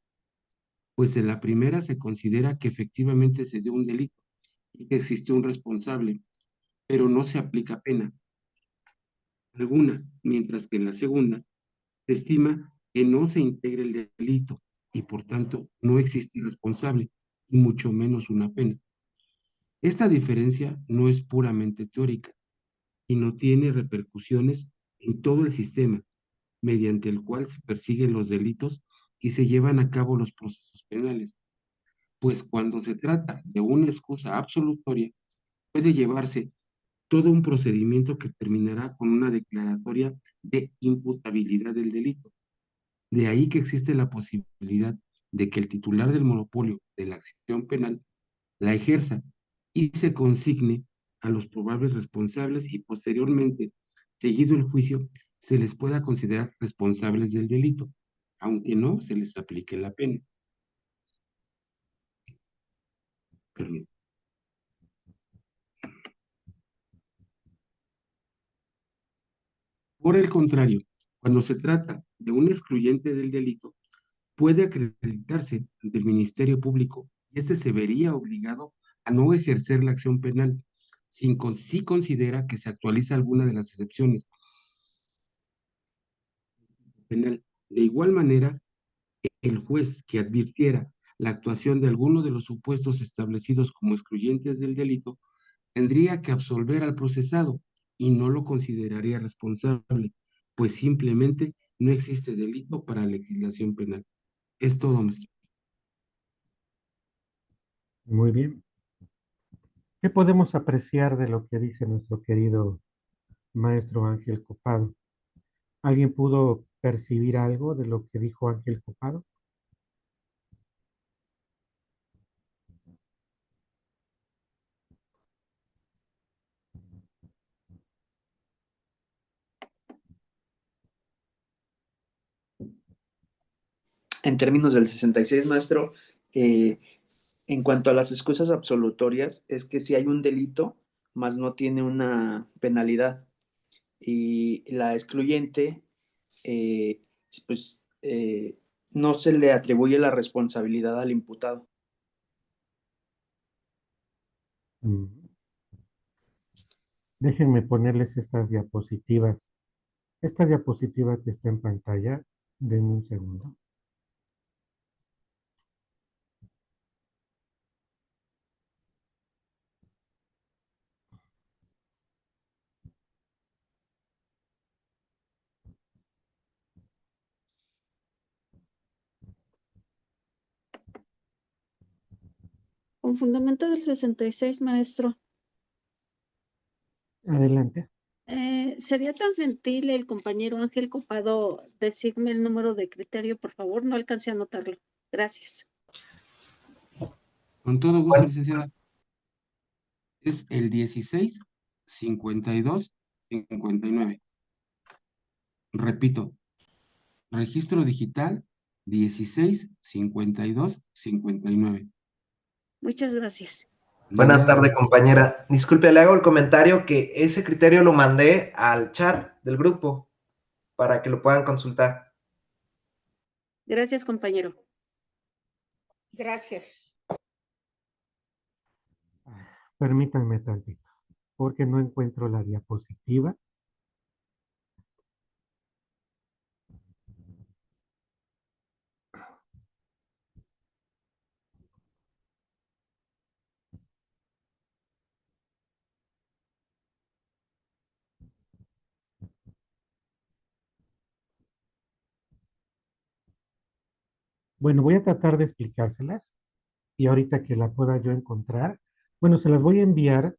pues en la primera se considera que efectivamente se dio un delito y que existió un responsable, pero no se aplica pena alguna, mientras que en la segunda se estima que no se integra el delito y por tanto no existe responsable y mucho menos una pena. Esta diferencia no es puramente teórica y no tiene repercusiones en todo el sistema mediante el cual se persiguen los delitos y se llevan a cabo los procesos penales, pues cuando se trata de una excusa absolutoria puede llevarse todo un procedimiento que terminará con una declaratoria de imputabilidad del delito. De ahí que existe la posibilidad de que el titular del monopolio de la acción penal la ejerza y se consigne a los probables responsables y posteriormente, seguido el juicio, se les pueda considerar responsables del delito, aunque no se les aplique la pena. Permítame. Por el contrario, cuando se trata de un excluyente del delito, puede acreditarse ante el Ministerio Público y este se vería obligado a no ejercer la acción penal si considera que se actualiza alguna de las excepciones penal. De igual manera, el juez que advirtiera la actuación de alguno de los supuestos establecidos como excluyentes del delito tendría que absolver al procesado y no lo consideraría responsable, pues simplemente no existe delito para legislación penal. Es todo, maestro. Muy bien. ¿Qué podemos apreciar de lo que dice nuestro querido maestro Ángel Copado? ¿Alguien pudo percibir algo de lo que dijo Ángel Copado? En términos del 66, maestro, en cuanto a las excusas absolutorias, es que si hay un delito, más no tiene una penalidad. Y la excluyente, eh, pues, no se le atribuye la responsabilidad al imputado. Mm. Déjenme ponerles estas diapositivas. Esta diapositiva que está en pantalla, denme un segundo. Con fundamento del 66, maestro. Adelante. ¿Sería tan gentil el compañero Ángel Copado decirme el número de criterio, por favor? No alcancé a anotarlo. Gracias. Con todo gusto, licenciada. Es el 16 52 59. Repito, registro digital 16 52 59. Muchas gracias. Buenas tardes, compañera. Disculpe, le hago el comentario que ese criterio lo mandé al chat del grupo para que lo puedan consultar. Gracias, compañero. Gracias. Permítanme tantito, porque no encuentro la diapositiva. Bueno, voy a tratar de explicárselas y ahorita que la pueda yo encontrar, bueno, se las voy a enviar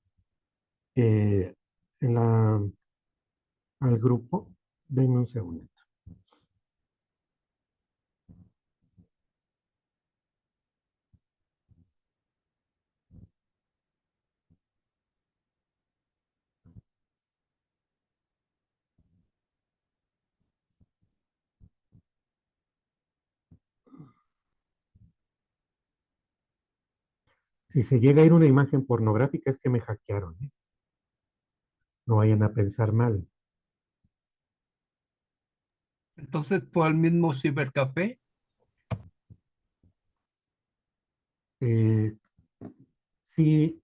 eh, en al grupo. Denme un segundo. Si se llega a ir una imagen pornográfica es que me hackearon, ¿eh? No vayan a pensar mal. Entonces, ¿fue al mismo cibercafé? Sí,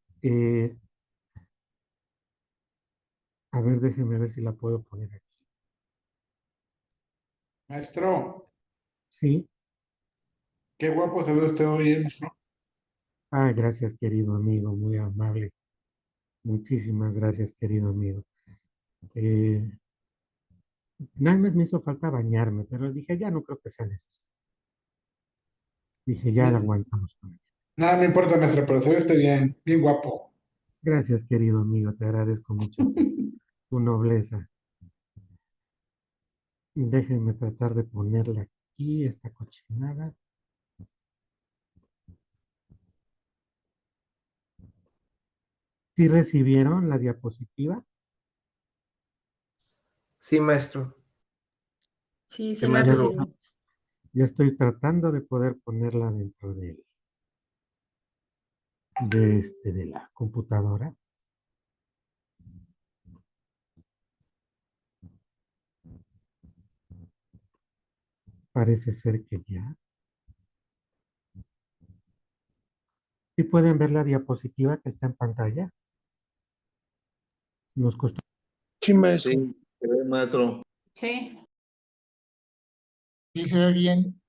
a ver, déjenme ver si la puedo poner aquí. Maestro, Sí. qué guapo se ve usted hoy, maestro. Ah, gracias, querido amigo, muy amable. Muchísimas gracias, querido amigo. Nada más me hizo falta bañarme, pero dije, ya no creo que sea necesario. Dije, ya la aguantamos con ella. Nada me importa, maestro, pero se ve usted bien, bien guapo. Gracias, querido amigo, te agradezco mucho tu nobleza. Déjenme tratar de ponerla aquí, esta cochinada. ¿Sí recibieron la diapositiva? Sí, maestro. Sí, Sí, se la maestro. recibí. Ya estoy tratando de poder ponerla dentro de la computadora. Parece ser que ya. ¿Sí pueden ver la diapositiva que está en pantalla? Nos costó. Sí, maestro. Sí, se ve, maestro. Sí. Sí, se ve bien.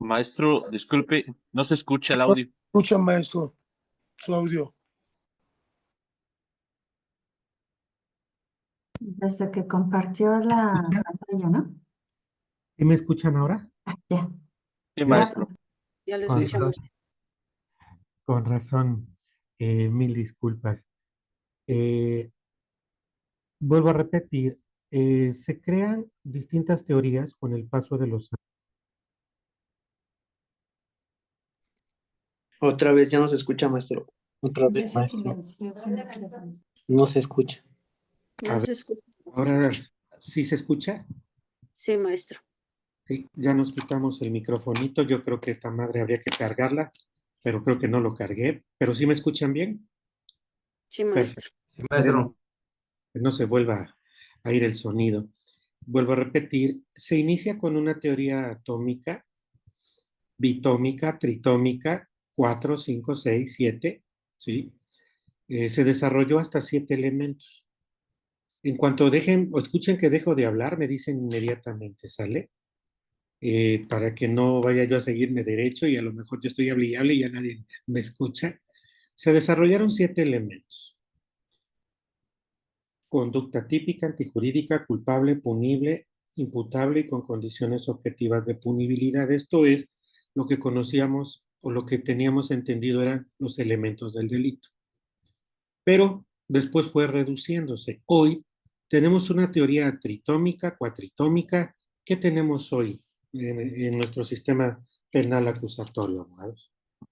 Maestro, disculpe, no se escucha el audio. Escucha, maestro, su audio. Desde que compartió la pantalla, ¿no? ¿Sí me escuchan ahora? Ya. Sí, maestro. Ya lo Con escuchamos. Con razón, mil disculpas. Vuelvo a repetir, se crean distintas teorías con el paso de los años. Otra vez ya no se escucha, maestro. Otra vez, maestro. No se escucha. A No ver, se escucha. Ahora sí se escucha. Sí, maestro. Ok, Sí, ya nos quitamos el microfonito. Yo creo que esta madre habría que cargarla, pero creo que no lo cargué. ¿Pero sí me escuchan bien? Sí, maestro. Sí, maestro. Que no se vuelva a ir el sonido. Vuelvo a repetir, se inicia con una teoría atómica, bitómica, tritómica, 4, 5, 6, 7, ¿sí? Se desarrolló hasta 7 elementos. En cuanto dejen o escuchen que dejo de hablar, me dicen inmediatamente, ¿sale? Para que no vaya yo a seguirme derecho y a lo mejor yo estoy hable y hable y ya nadie me escucha. Se desarrollaron 7 elementos. Conducta típica, antijurídica, culpable, punible, imputable y con condiciones objetivas de punibilidad. Esto es lo que conocíamos o lo que teníamos entendido eran los elementos del delito. Pero después fue reduciéndose. Hoy tenemos una teoría tritómica, cuatritómica. ¿Qué tenemos hoy en nuestro sistema penal acusatorio, abogados? En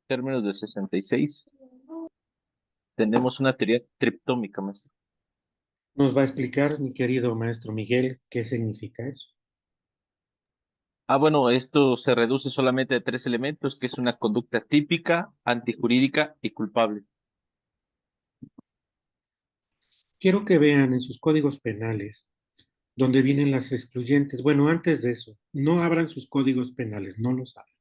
términos del 66, tenemos una teoría triptómica, maestro. ¿Nos va a explicar, mi querido maestro Miguel, qué significa eso? Bueno, esto se reduce solamente a 3 elementos, que es una conducta típica, antijurídica y culpable. Quiero que vean en sus códigos penales donde vienen las excluyentes. Bueno, antes de eso, no abran sus códigos penales, no los abran.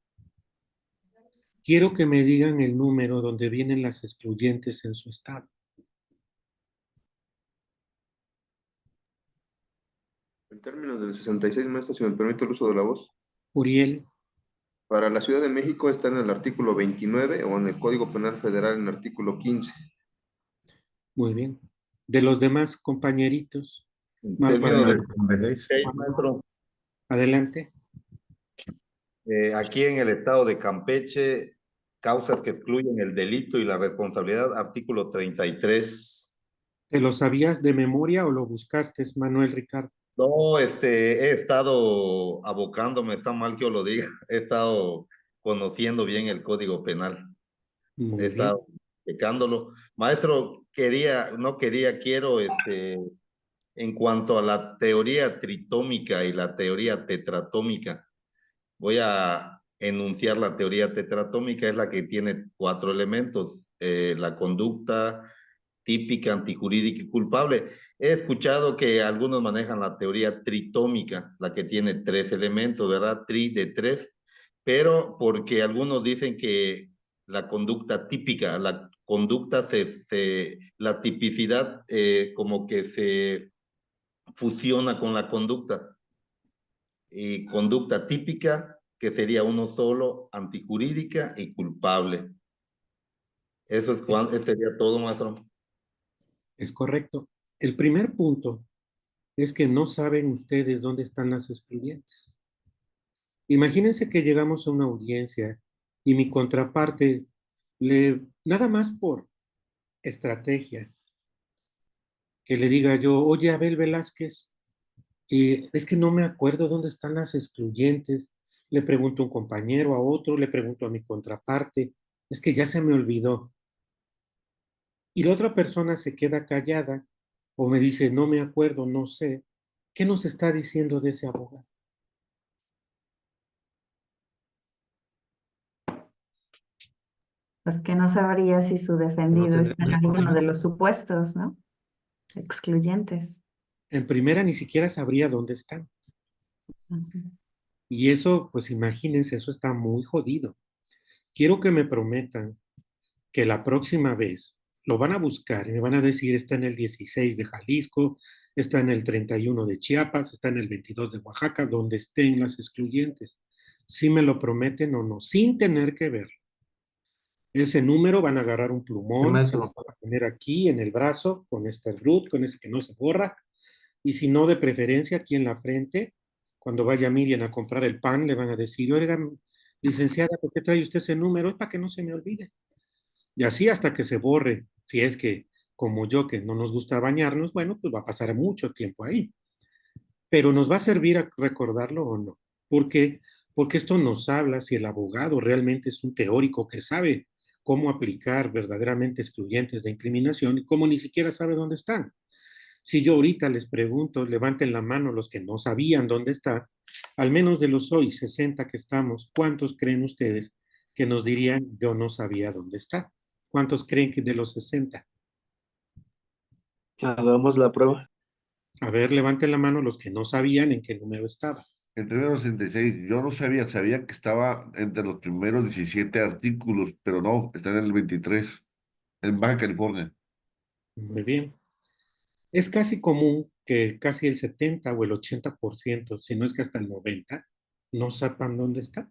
Quiero que me digan el número donde vienen las excluyentes en su estado. En términos del 66, maestro, si me permite el uso de la voz. Uriel. Para la Ciudad de México está en el artículo 29 o en el Código Penal Federal en el artículo 15. Muy bien. De los demás compañeritos. Maestro. Adelante. Aquí en el estado de Campeche, causas que excluyen el delito y la responsabilidad, artículo 33. ¿Te lo sabías de memoria o lo buscaste, Manuel Ricardo? No, he estado abocándome, está mal que yo lo diga, he estado conociendo bien el Código Penal. Muy He estado checándolo. Maestro, quiero, en cuanto a la teoría tritómica y la teoría tetratómica, voy a enunciar la teoría tetratómica, es la que tiene 4 elementos, la conducta típica, antijurídica y culpable. He escuchado que algunos manejan la teoría tritómica, la que tiene 3 elementos, ¿verdad? Tri de 3, pero porque algunos dicen que la conducta típica, la conducta la tipicidad como que se fusiona con la conducta. Y conducta típica, que sería uno solo, antijurídica y culpable. Eso sería todo, maestro. Es correcto. El primer punto es que no saben ustedes dónde están las excluyentes. Imagínense que llegamos a una audiencia y mi contraparte, nada más por estrategia, que le diga yo, oye, Abel Velázquez, es que no me acuerdo dónde están las excluyentes. Le pregunto a un compañero, a otro, le pregunto a mi contraparte, es que ya se me olvidó. Y la otra persona se queda callada o me dice, no me acuerdo, no sé. ¿Qué nos está diciendo de ese abogado? Pues que no sabría si su defendido está en alguno de los supuestos, ¿no? Excluyentes. En primera ni siquiera sabría dónde están. Y eso, pues imagínense, eso está muy jodido. Quiero que me prometan que la próxima vez lo van a buscar y me van a decir, está en el 16 de Jalisco, está en el 31 de Chiapas, está en el 22 de Oaxaca, donde estén las excluyentes. Si me lo prometen o no, sin tener que ver. Ese número van a agarrar un plumón, se lo van a poner aquí en el brazo, con este root, con ese que no se borra, y si no, de preferencia aquí en la frente, cuando vaya Miriam a comprar el pan, le van a decir, oiga, licenciada, ¿por qué trae usted ese número? Es para que no se me olvide. Y así hasta que se borre, si es que, como yo, que no nos gusta bañarnos, bueno, pues va a pasar mucho tiempo ahí. Pero ¿nos va a servir a recordarlo o no? ¿Por qué? Porque esto nos habla si el abogado realmente es un teórico que sabe cómo aplicar verdaderamente excluyentes de incriminación y cómo ni siquiera sabe dónde están. Si yo ahorita les pregunto, levanten la mano los que no sabían dónde está, Al menos de los hoy 60 que estamos, ¿cuántos creen ustedes que nos dirían yo no sabía dónde está? ¿Cuántos creen que de los 60? Hagamos la prueba. A ver, levanten la mano los que no sabían en qué número estaba. Entre los 66, yo no sabía que estaba entre los primeros 17 artículos, pero no, está en el 23, en Baja California. Muy bien. Es casi común que casi el 70 o el 80%, si no es que hasta el 90%, no sepan dónde está.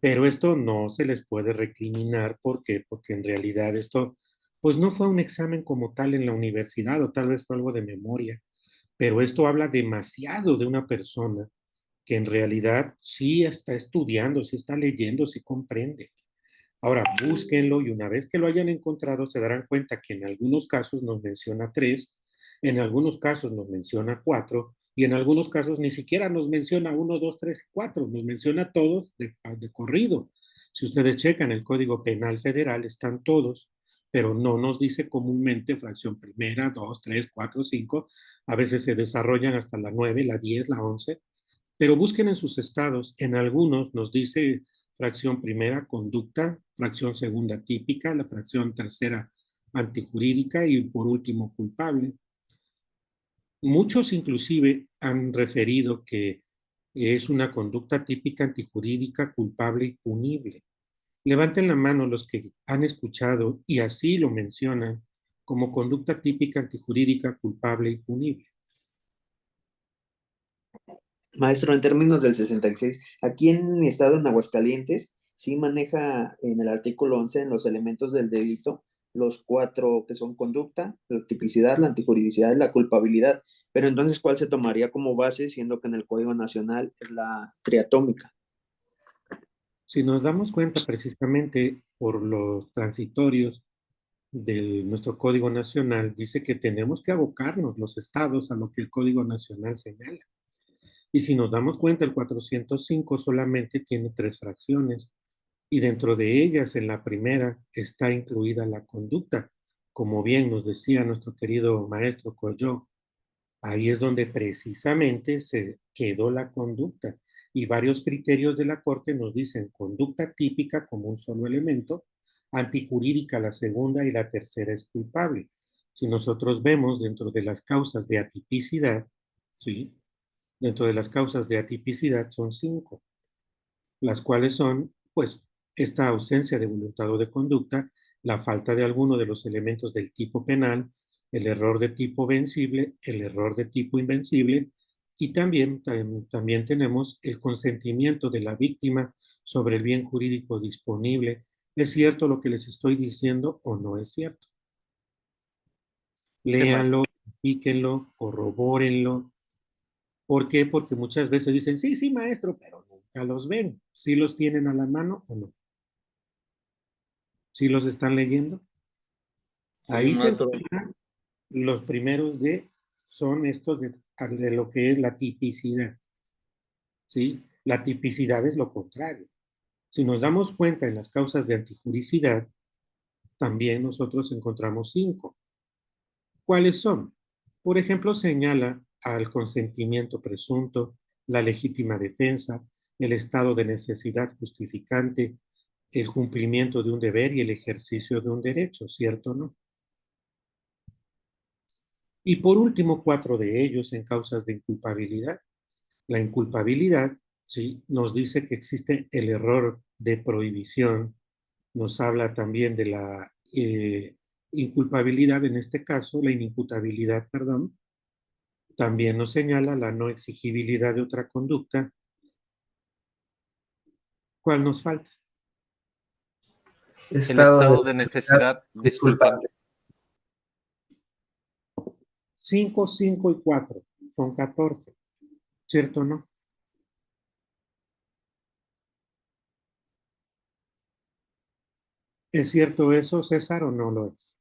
Pero esto no se les puede recriminar. ¿Por qué? Porque en realidad esto, pues no fue un examen como tal en la universidad, o tal vez fue algo de memoria, pero esto habla demasiado de una persona que en realidad sí está estudiando, sí está leyendo, sí comprende. Ahora, búsquenlo y una vez que lo hayan encontrado, se darán cuenta que en algunos casos nos menciona 3, en algunos casos nos menciona 4 y en algunos casos ni siquiera nos menciona 1, 2, 3 y 4, nos menciona todos de corrido. Si ustedes checan el Código Penal Federal, están todos, pero no nos dice comúnmente fracción primera, 2, 3, 4, 5. A veces se desarrollan hasta la 9, la 10, la 11, pero busquen en sus estados. En algunos nos dice fracción primera, conducta; fracción segunda, típica; la fracción tercera, antijurídica; y por último, culpable. Muchos inclusive han referido que es una conducta típica, antijurídica, culpable y punible. Levanten la mano los que han escuchado y así lo mencionan como conducta típica, antijurídica, culpable y punible. Maestro, en términos del 66, aquí en mi estado, en Aguascalientes, sí maneja en el artículo 11, en los elementos del delito, los 4 que son conducta, la tipicidad, la antijuridicidad y la culpabilidad. Pero entonces, ¿cuál se tomaría como base, siendo que en el Código Nacional es la triatómica? Si nos damos cuenta precisamente por los transitorios de nuestro Código Nacional, dice que tenemos que abocarnos los estados a lo que el Código Nacional señala. Y si nos damos cuenta, el 405 solamente tiene 3 fracciones y dentro de ellas, en la primera, está incluida la conducta. Como bien nos decía nuestro querido maestro Coyó, ahí es donde precisamente se quedó la conducta. Y varios criterios de la Corte nos dicen conducta típica como un solo elemento, antijurídica la segunda y la tercera es culpable. Si nosotros vemos dentro de las causas de atipicidad, ¿sí? Dentro de las causas de atipicidad son 5, las cuales son, pues, esta ausencia de voluntad o de conducta, la falta de alguno de los elementos del tipo penal, el error de tipo vencible, el error de tipo invencible, y también tenemos el consentimiento de la víctima sobre el bien jurídico disponible. ¿Es cierto lo que les estoy diciendo o no es cierto? Léanlo, verifíquenlo, corrobórenlo. ¿Por qué? Porque muchas veces dicen, sí, sí, maestro, pero nunca los ven. ¿Sí los tienen a la mano o no? ¿Sí los están leyendo? Sí, Ahí se maestro. encuentran los primeros son estos de lo que es la tipicidad. ¿Sí? La tipicidad es lo contrario. Si nos damos cuenta en las causas de antijuricidad, también nosotros encontramos 5. ¿Cuáles son? Por ejemplo, señala al consentimiento presunto, la legítima defensa, el estado de necesidad justificante, el cumplimiento de un deber y el ejercicio de un derecho, ¿cierto o no? Y por último, 4 de ellos en causas de inculpabilidad. La inculpabilidad, ¿sí?, nos dice que existe el error de prohibición, nos habla también de la inculpabilidad, en este caso, la inimputabilidad, perdón. También nos señala la no exigibilidad de otra conducta. ¿Cuál nos falta? El estado de necesidad, disculpen. 5, 5 y 4 son 14, ¿cierto o no? ¿Es cierto eso, César, o no lo es?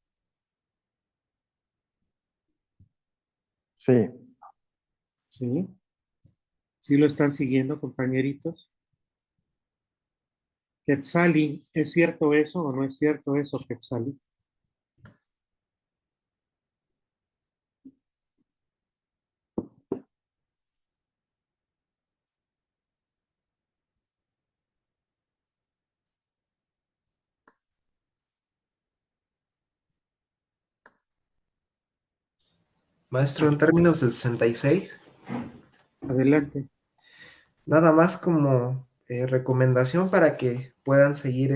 Sí. ¿Sí? ¿Sí lo están siguiendo, compañeritos? Quetzali, ¿es cierto eso o no es cierto eso, Quetzali? Maestro, en términos del 66, Adelante. nada más como recomendación para que puedan seguir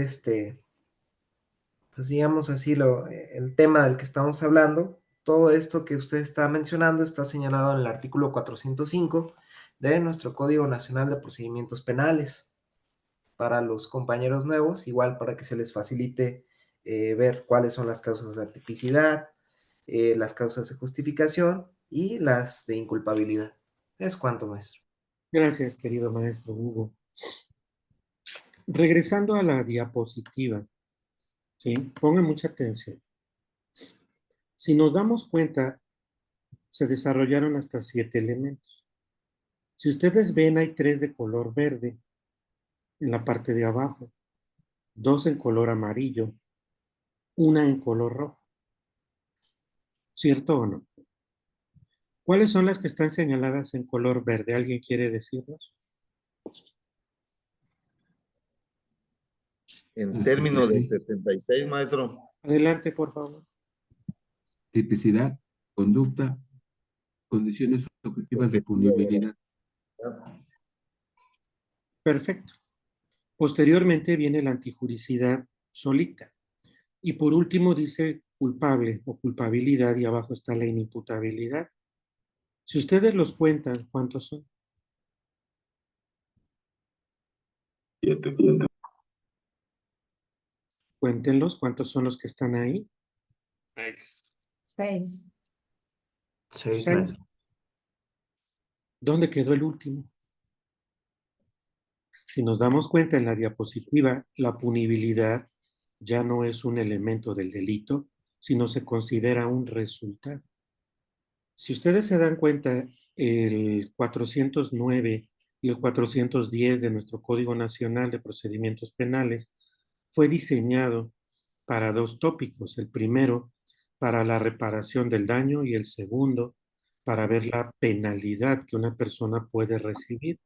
pues digamos así, el tema del que estamos hablando. Todo esto que usted está mencionando está señalado en el artículo 405 de nuestro Código Nacional de Procedimientos Penales. Para los compañeros nuevos, igual para que se les facilite ver cuáles son las causas de atipicidad, las causas de justificación y las de inculpabilidad. Es cuanto, maestro. Gracias, querido maestro Hugo. Regresando a la diapositiva, ¿sí? Pongan mucha atención. Si nos damos cuenta, se desarrollaron hasta 7 elementos. Si ustedes ven, hay 3 de color verde en la parte de abajo, 2 en color amarillo, 1 en color rojo. ¿Cierto o no? ¿Cuáles son las que están señaladas en color verde? ¿Alguien quiere decirnos? En términos del 76, maestro. Adelante, por favor. Tipicidad, conducta, condiciones objetivas de punibilidad. Perfecto. Posteriormente viene la antijuricidad solita. Y por último dice culpable o culpabilidad y abajo está la inimputabilidad. Si ustedes los cuentan, ¿cuántos son? 7. Cuéntenlos, ¿cuántos son los que están ahí? 6. 6. ¿Dónde quedó el último? Si nos damos cuenta en la diapositiva, la punibilidad ya no es un elemento del delito, sino se considera un resultado. Si ustedes se dan cuenta, el 409 y el 410 de nuestro Código Nacional de Procedimientos Penales fue diseñado para 2 tópicos. El primero, para la reparación del daño, y el segundo, para ver la penalidad que una persona puede recibir,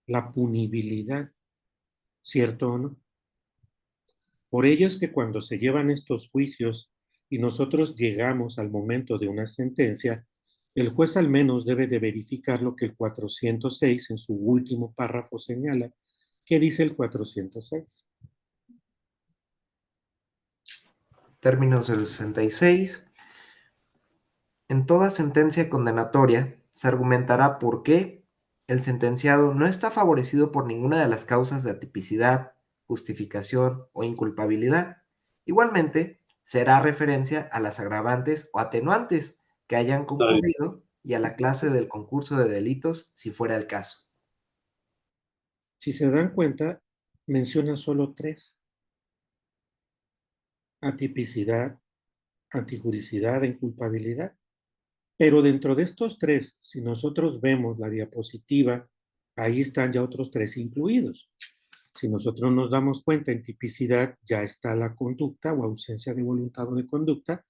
la punibilidad, ¿cierto o no? Por ello es que cuando se llevan estos juicios y nosotros llegamos al momento de una sentencia, el juez al menos debe de verificar lo que el 406 en su último párrafo señala. ¿Qué dice el 406? Términos del 66. En toda sentencia condenatoria se argumentará por qué el sentenciado no está favorecido por ninguna de las causas de atipicidad, justificación o inculpabilidad. Igualmente, se hará referencia a las agravantes o atenuantes que hayan concurrido y a la clase del concurso de delitos si fuera el caso. Si se dan cuenta, menciona solo 3. Atipicidad, antijuricidad e inculpabilidad. Pero dentro de estos 3, si nosotros vemos la diapositiva, ahí están ya otros 3 incluidos. Si nosotros nos damos cuenta, en tipicidad ya está la conducta o ausencia de voluntad o de conducta,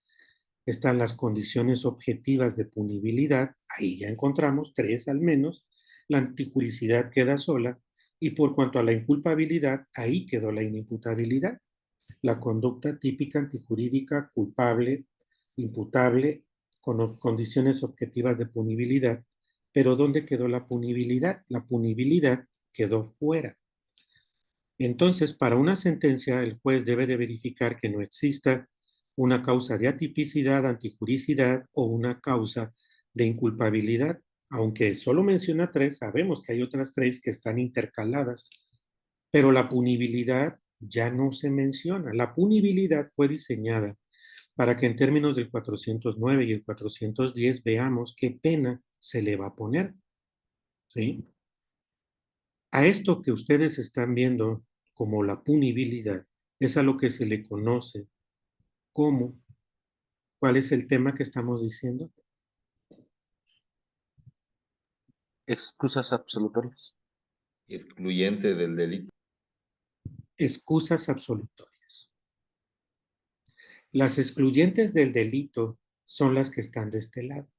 están las condiciones objetivas de punibilidad, ahí ya encontramos 3 al menos, la antijuricidad queda sola, y por cuanto a la inculpabilidad, ahí quedó la inimputabilidad, la conducta típica antijurídica, culpable, imputable, con condiciones objetivas de punibilidad. Pero ¿dónde quedó la punibilidad? La punibilidad quedó fuera. Entonces, para una sentencia, el juez debe de verificar que no exista una causa de atipicidad, antijuricidad o una causa de inculpabilidad. Aunque solo menciona 3, sabemos que hay otras 3 que están intercaladas, pero la punibilidad ya no se menciona. La punibilidad fue diseñada para que en términos del 409 y el 410 veamos qué pena se le va a poner. ¿Sí? A esto que ustedes están viendo como la punibilidad es a lo que se le conoce como, ¿cuál es el tema que estamos diciendo? Excusas absolutorias. Excluyente del delito. Excusas absolutorias. Las excluyentes del delito son las que están de este lado.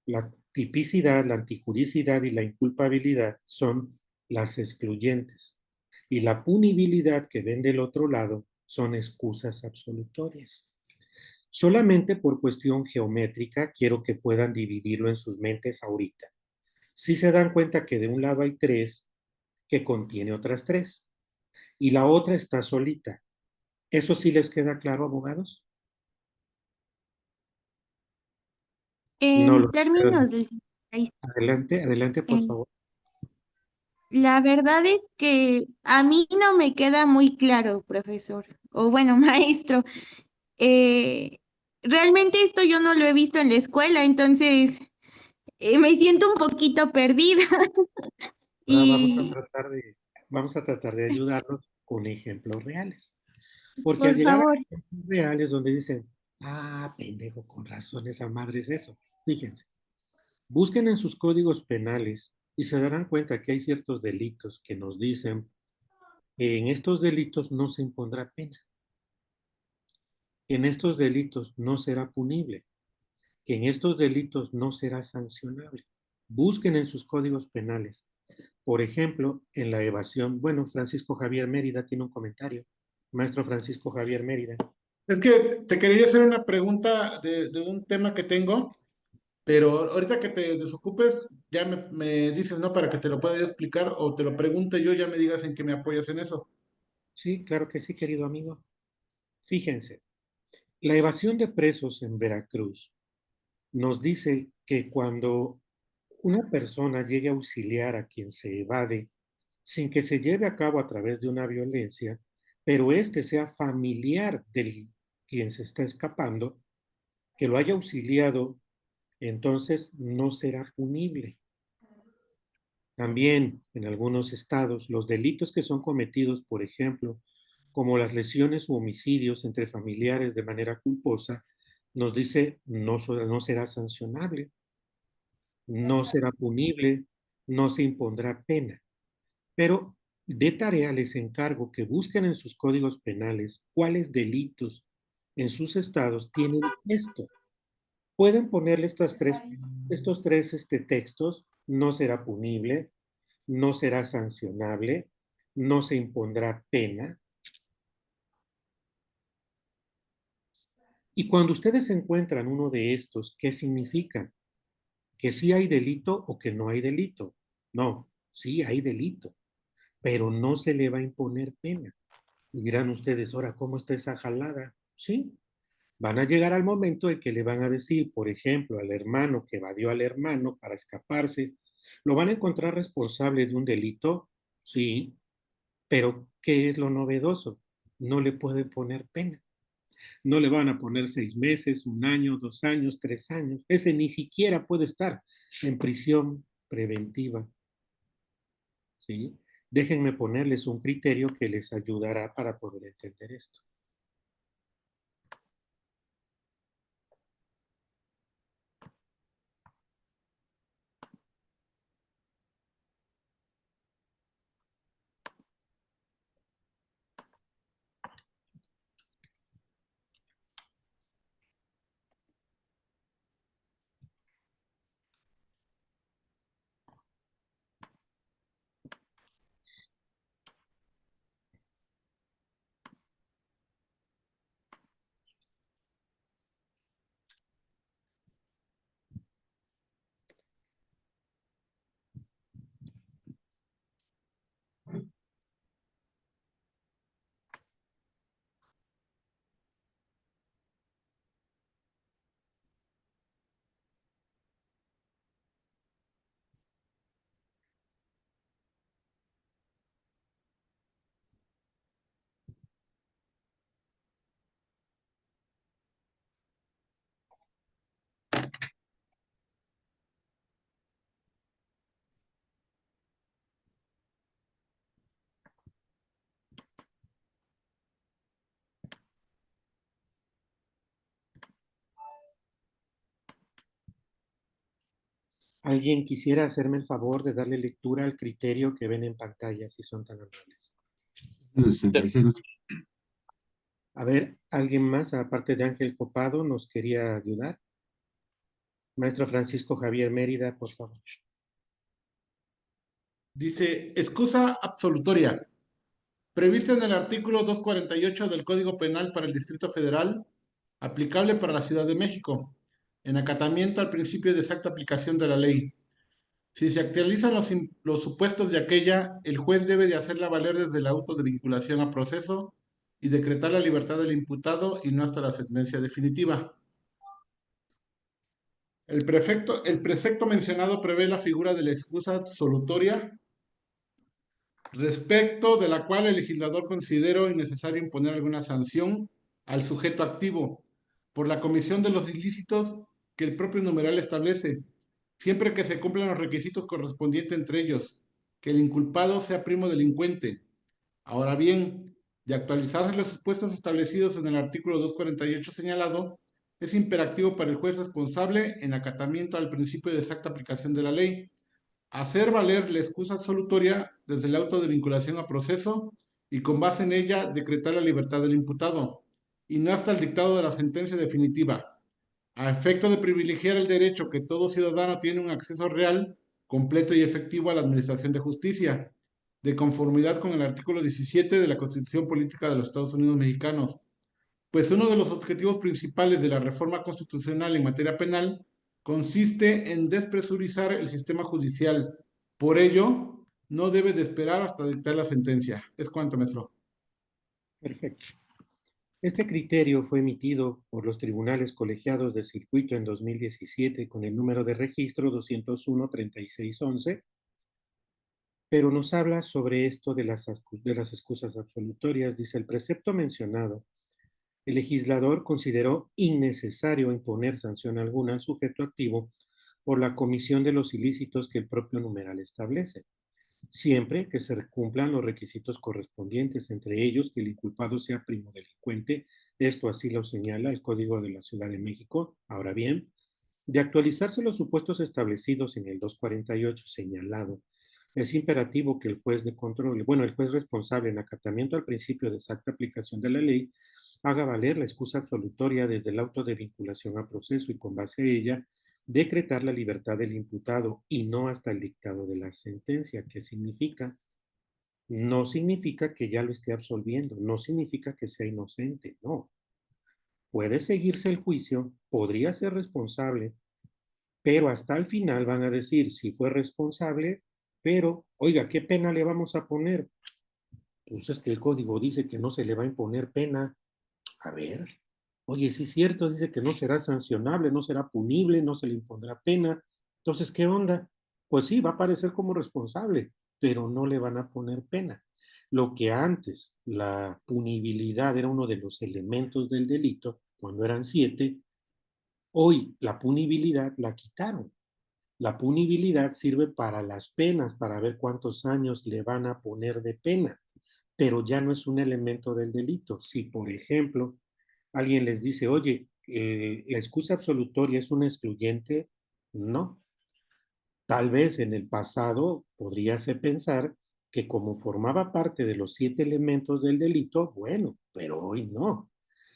La tipicidad, la antijuricidad y la inculpabilidad son las excluyentes. Y la punibilidad que ven del otro lado son excusas absolutorias. Solamente por cuestión geométrica quiero que puedan dividirlo en sus mentes ahorita. Si se dan cuenta que de un lado hay 3, que contiene otras 3, y la otra está solita. ¿Eso sí les queda claro, abogados? No En lo términos del 66, Adelante, por eh, favor. la verdad es que a mí no me queda muy claro, profesor, o bueno, maestro. Eh, Realmente esto yo no lo he visto en la escuela, entonces me siento un poquito perdida. Ahora Y vamos a tratar de ayudarlos con ejemplos reales. Porque al por llegar a favor, ejemplos reales donde dicen, pendejo, con razón, esa madre es eso. Fíjense, busquen en sus códigos penales y se darán cuenta que hay ciertos delitos que nos dicen que en estos delitos no se impondrá pena, que en estos delitos no será punible, que en estos delitos no será sancionable. Busquen en sus códigos penales. Por ejemplo, en la evasión, bueno, Francisco Javier Mérida tiene un comentario. Maestro Francisco Javier Mérida. Es que te quería hacer una pregunta de un tema que tengo, pero ahorita que te desocupes, ya me dices, ¿no? Para que te lo pueda yo explicar o te lo pregunte yo, ya me digas en qué me apoyas en eso. Sí, claro que sí, querido amigo. Fíjense, la evasión de presos en Veracruz nos dice que cuando una persona llegue a auxiliar a quien se evade sin que se lleve a cabo a través de una violencia, pero éste sea familiar del quien se está escapando, que lo haya auxiliado, entonces no será punible. También en algunos estados, los delitos que son cometidos, por ejemplo, como las lesiones u homicidios entre familiares de manera culposa, nos dice no será sancionable, no será punible, no se impondrá pena. Pero de tarea les encargo que busquen en sus códigos penales cuáles delitos en sus estados tienen esto. Pueden ponerle estos tres textos, no será punible, no será sancionable, no se impondrá pena. Y cuando ustedes encuentran uno de estos, ¿qué significa? ¿Que sí hay delito o que no hay delito? No, sí hay delito, pero no se le va a imponer pena. Y dirán ustedes, ahora, ¿cómo está esa jalada? Sí, van a llegar al momento en que le van a decir, por ejemplo, al hermano que evadió al hermano para escaparse, ¿lo van a encontrar responsable de un delito? Sí, pero ¿qué es lo novedoso? No le pueden poner pena. No le van a poner 6 meses, 1 año, 2 años, 3 años. Ese ni siquiera puede estar en prisión preventiva. ¿Sí? Déjenme ponerles un criterio que les ayudará para poder entender esto. ¿Alguien quisiera hacerme el favor de darle lectura al criterio que ven en pantalla, si son tan amables? A ver, ¿alguien más, aparte de Ángel Copado, nos quería ayudar? Maestro Francisco Javier Mérida, por favor. Dice, excusa absolutoria. Prevista en el artículo 248 del Código Penal para el Distrito Federal, aplicable para la Ciudad de México, en acatamiento al principio de exacta aplicación de la ley. Si se actualizan los supuestos de aquella, el juez debe de hacerla valer desde el auto de vinculación a proceso y decretar la libertad del imputado y no hasta la sentencia definitiva. El precepto mencionado prevé la figura de la excusa absolutoria, respecto de la cual el legislador consideró innecesario imponer alguna sanción al sujeto activo por la comisión de los ilícitos que el propio numeral establece, siempre que se cumplan los requisitos correspondientes entre ellos, que el inculpado sea primo delincuente. Ahora bien, de actualizarse los supuestos establecidos en el artículo 248 señalado, es imperativo para el juez responsable, en acatamiento al principio de exacta aplicación de la ley, hacer valer la excusa absolutoria desde el auto de vinculación a proceso y con base en ella decretar la libertad del imputado, y no hasta el dictado de la sentencia definitiva, a efecto de privilegiar el derecho que todo ciudadano tiene un acceso real, completo y efectivo a la administración de justicia, de conformidad con el artículo 17 de la Constitución Política de los Estados Unidos Mexicanos, pues uno de los objetivos principales de la reforma constitucional en materia penal consiste en despresurizar el sistema judicial. Por ello, no debe de esperar hasta dictar la sentencia. Es cuanto, maestro. Perfecto. Este criterio fue emitido por los tribunales colegiados de circuito en 2017 con el número de registro 201-3611, pero nos habla sobre esto de las excusas absolutorias. Dice, el precepto mencionado, el legislador consideró innecesario imponer sanción alguna al sujeto activo por la comisión de los ilícitos que el propio numeral establece, siempre que se cumplan los requisitos correspondientes, entre ellos que el inculpado sea primo delincuente. Esto así lo señala el Código de la Ciudad de México. Ahora bien, de actualizarse los supuestos establecidos en el 248 señalado, es imperativo que el juez de control, el juez responsable en acatamiento al principio de exacta aplicación de la ley, haga valer la excusa absolutoria desde el auto de vinculación a proceso y con base a ella decretar la libertad del imputado y no hasta el dictado de la sentencia. ¿Qué significa? No significa que ya lo esté absolviendo, no significa que sea inocente, no. Puede seguirse el juicio, podría ser responsable, pero hasta el final van a decir si fue responsable, pero, oiga, ¿qué pena le vamos a poner? Pues es que el código dice que no se le va a imponer pena. A ver, oye, sí es cierto, dice que no será sancionable, no será punible, no se le impondrá pena. Entonces, ¿qué onda? Pues sí, va a aparecer como responsable, pero no le van a poner pena. Lo que antes la punibilidad era uno de los elementos del delito, cuando eran 7, hoy la punibilidad la quitaron. La punibilidad sirve para las penas, para ver cuántos años le van a poner de pena, pero ya no es un elemento del delito. Si, por ejemplo, alguien les dice, oye, la excusa absolutoria es una excluyente, no. Tal vez en el pasado podríase pensar que como formaba parte de los 7 elementos del delito, bueno, pero hoy no.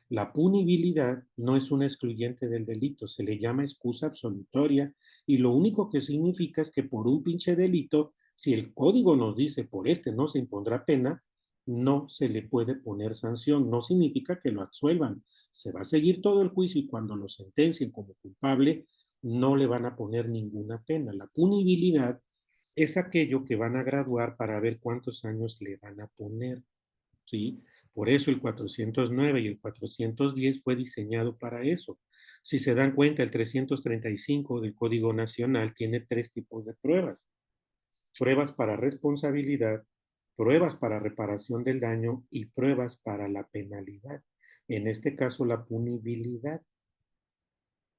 La punibilidad no es una excluyente del delito, se le llama excusa absolutoria y lo único que significa es que por un pinche delito, si el código nos dice por este no se impondrá pena, no se le puede poner sanción, no significa que lo absuelvan, se va a seguir todo el juicio y cuando lo sentencien como culpable, no le van a poner ninguna pena. La punibilidad es aquello que van a graduar para ver cuántos años le van a poner, ¿sí? Por eso el 409 y el 410 fue diseñado para eso. Si se dan cuenta, el 335 del Código Nacional tiene 3 tipos de pruebas. Pruebas para responsabilidad, pruebas para reparación del daño y pruebas para la penalidad. En este caso, la punibilidad.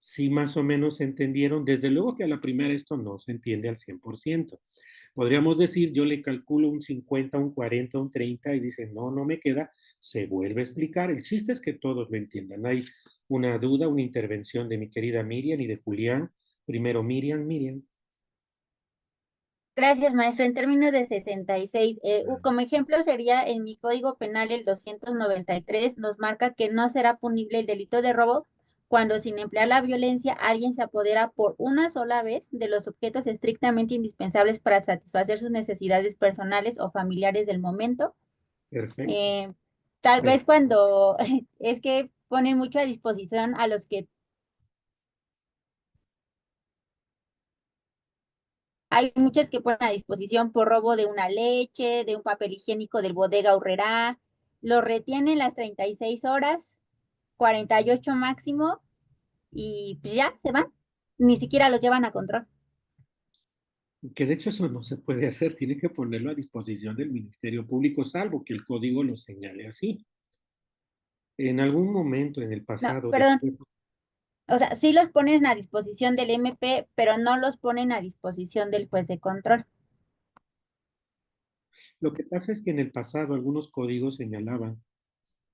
Si más o menos se entendieron, desde luego que a la primera esto no se entiende al 100%. Podríamos decir, yo le calculo un 50, un 40, un 30 y dicen, no, no me queda, se vuelve a explicar. El chiste es que todos me entiendan. Hay una duda, una intervención de mi querida Miriam y de Julián. Primero Miriam. Gracias, maestro. En términos de 66, como ejemplo sería en mi Código Penal el 293, nos marca que no será punible el delito de robo cuando sin emplear la violencia alguien se apodera por una sola vez de los objetos estrictamente indispensables para satisfacer sus necesidades personales o familiares del momento. Perfecto. Tal vez cuando, es que ponen mucho a disposición a los que hay muchas que ponen a disposición por robo de una leche, de un papel higiénico del Bodega Aurrerá, lo retienen las 36 horas, 48 máximo, y pues ya se van. Ni siquiera los llevan a control. Que de hecho eso no se puede hacer, tiene que ponerlo a disposición del Ministerio Público, salvo que el código lo señale así. En algún momento en el No, pasado, perdón. después, O sea, sí los ponen a disposición del MP, pero no los ponen a disposición del juez de control. lo que pasa es que en el pasado algunos códigos señalaban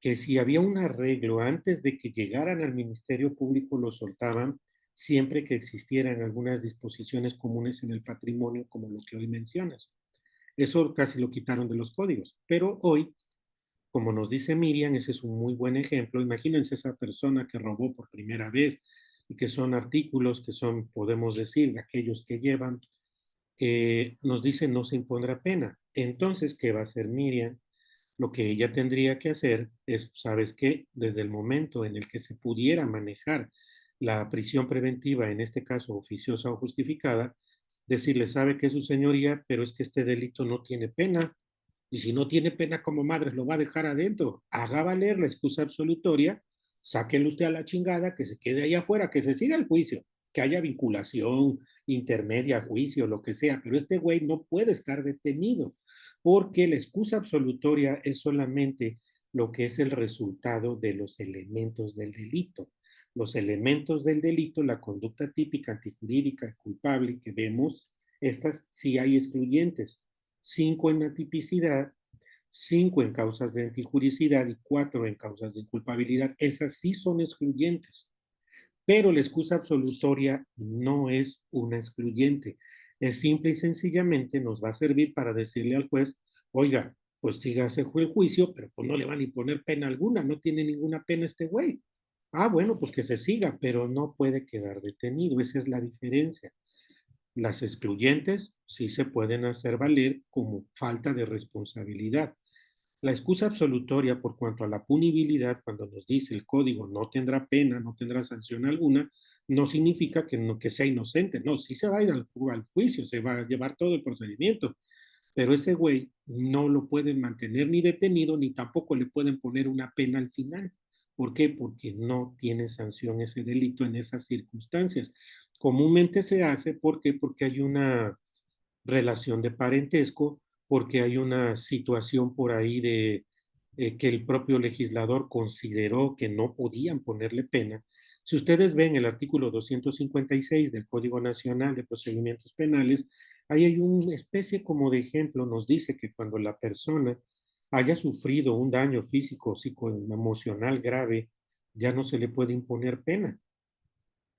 que si había un arreglo antes de que llegaran al Ministerio Público, lo soltaban siempre que existieran algunas disposiciones comunes en el patrimonio, como lo que hoy mencionas. Eso casi lo quitaron de los códigos, pero hoy, como nos dice Miriam, ese es un muy buen ejemplo. Imagínense esa persona que robó por primera vez y que son artículos que son, podemos decir, de aquellos que llevan, nos dice no se impondrá pena. Entonces, ¿qué va a hacer Miriam? Lo que ella tendría que hacer es, ¿sabes qué? Desde el momento en el que se pudiera manejar la prisión preventiva, en este caso oficiosa o justificada, decirle, sabe que su señoría, pero es que este delito no tiene pena, y si no tiene pena como madre, lo va a dejar adentro. Haga valer la excusa absolutoria, sáquelo usted a la chingada, que se quede ahí afuera, que se siga el juicio, que haya vinculación intermedia, juicio, lo que sea, pero este güey no puede estar detenido, porque la excusa absolutoria es solamente lo que es el resultado de los elementos del delito. Los elementos del delito, la conducta típica, antijurídica, culpable que vemos, estas sí hay excluyentes. 5 en atipicidad, 5 en causas de antijuricidad y 4 en causas de inculpabilidad. Esas sí son excluyentes, pero la excusa absolutoria no es una excluyente. Es simple y sencillamente nos va a servir para decirle al juez, oiga, pues sígase el juicio, pero pues no le van a imponer pena alguna, no tiene ninguna pena este güey. Ah, bueno, pues que se siga, pero no puede quedar detenido, esa es la diferencia. Las excluyentes sí se pueden hacer valer como falta de responsabilidad. La excusa absolutoria por cuanto a la punibilidad, cuando nos dice el código no tendrá pena, no tendrá sanción alguna, no significa que, no, que sea inocente, no, sí se va a ir al juicio, se va a llevar todo el procedimiento, pero ese güey no lo pueden mantener ni detenido, ni tampoco le pueden poner una pena al final. ¿Por qué? Porque no tiene sanción ese delito en esas circunstancias. Comúnmente se hace, ¿por qué? Porque hay una relación de parentesco, porque hay una situación por ahí de que el propio legislador consideró que no podían ponerle pena. Si ustedes ven el artículo 256 del Código Nacional de Procedimientos Penales, ahí hay una especie como de ejemplo, nos dice que cuando la persona haya sufrido un daño físico o psicoemocional grave, ya no se le puede imponer pena.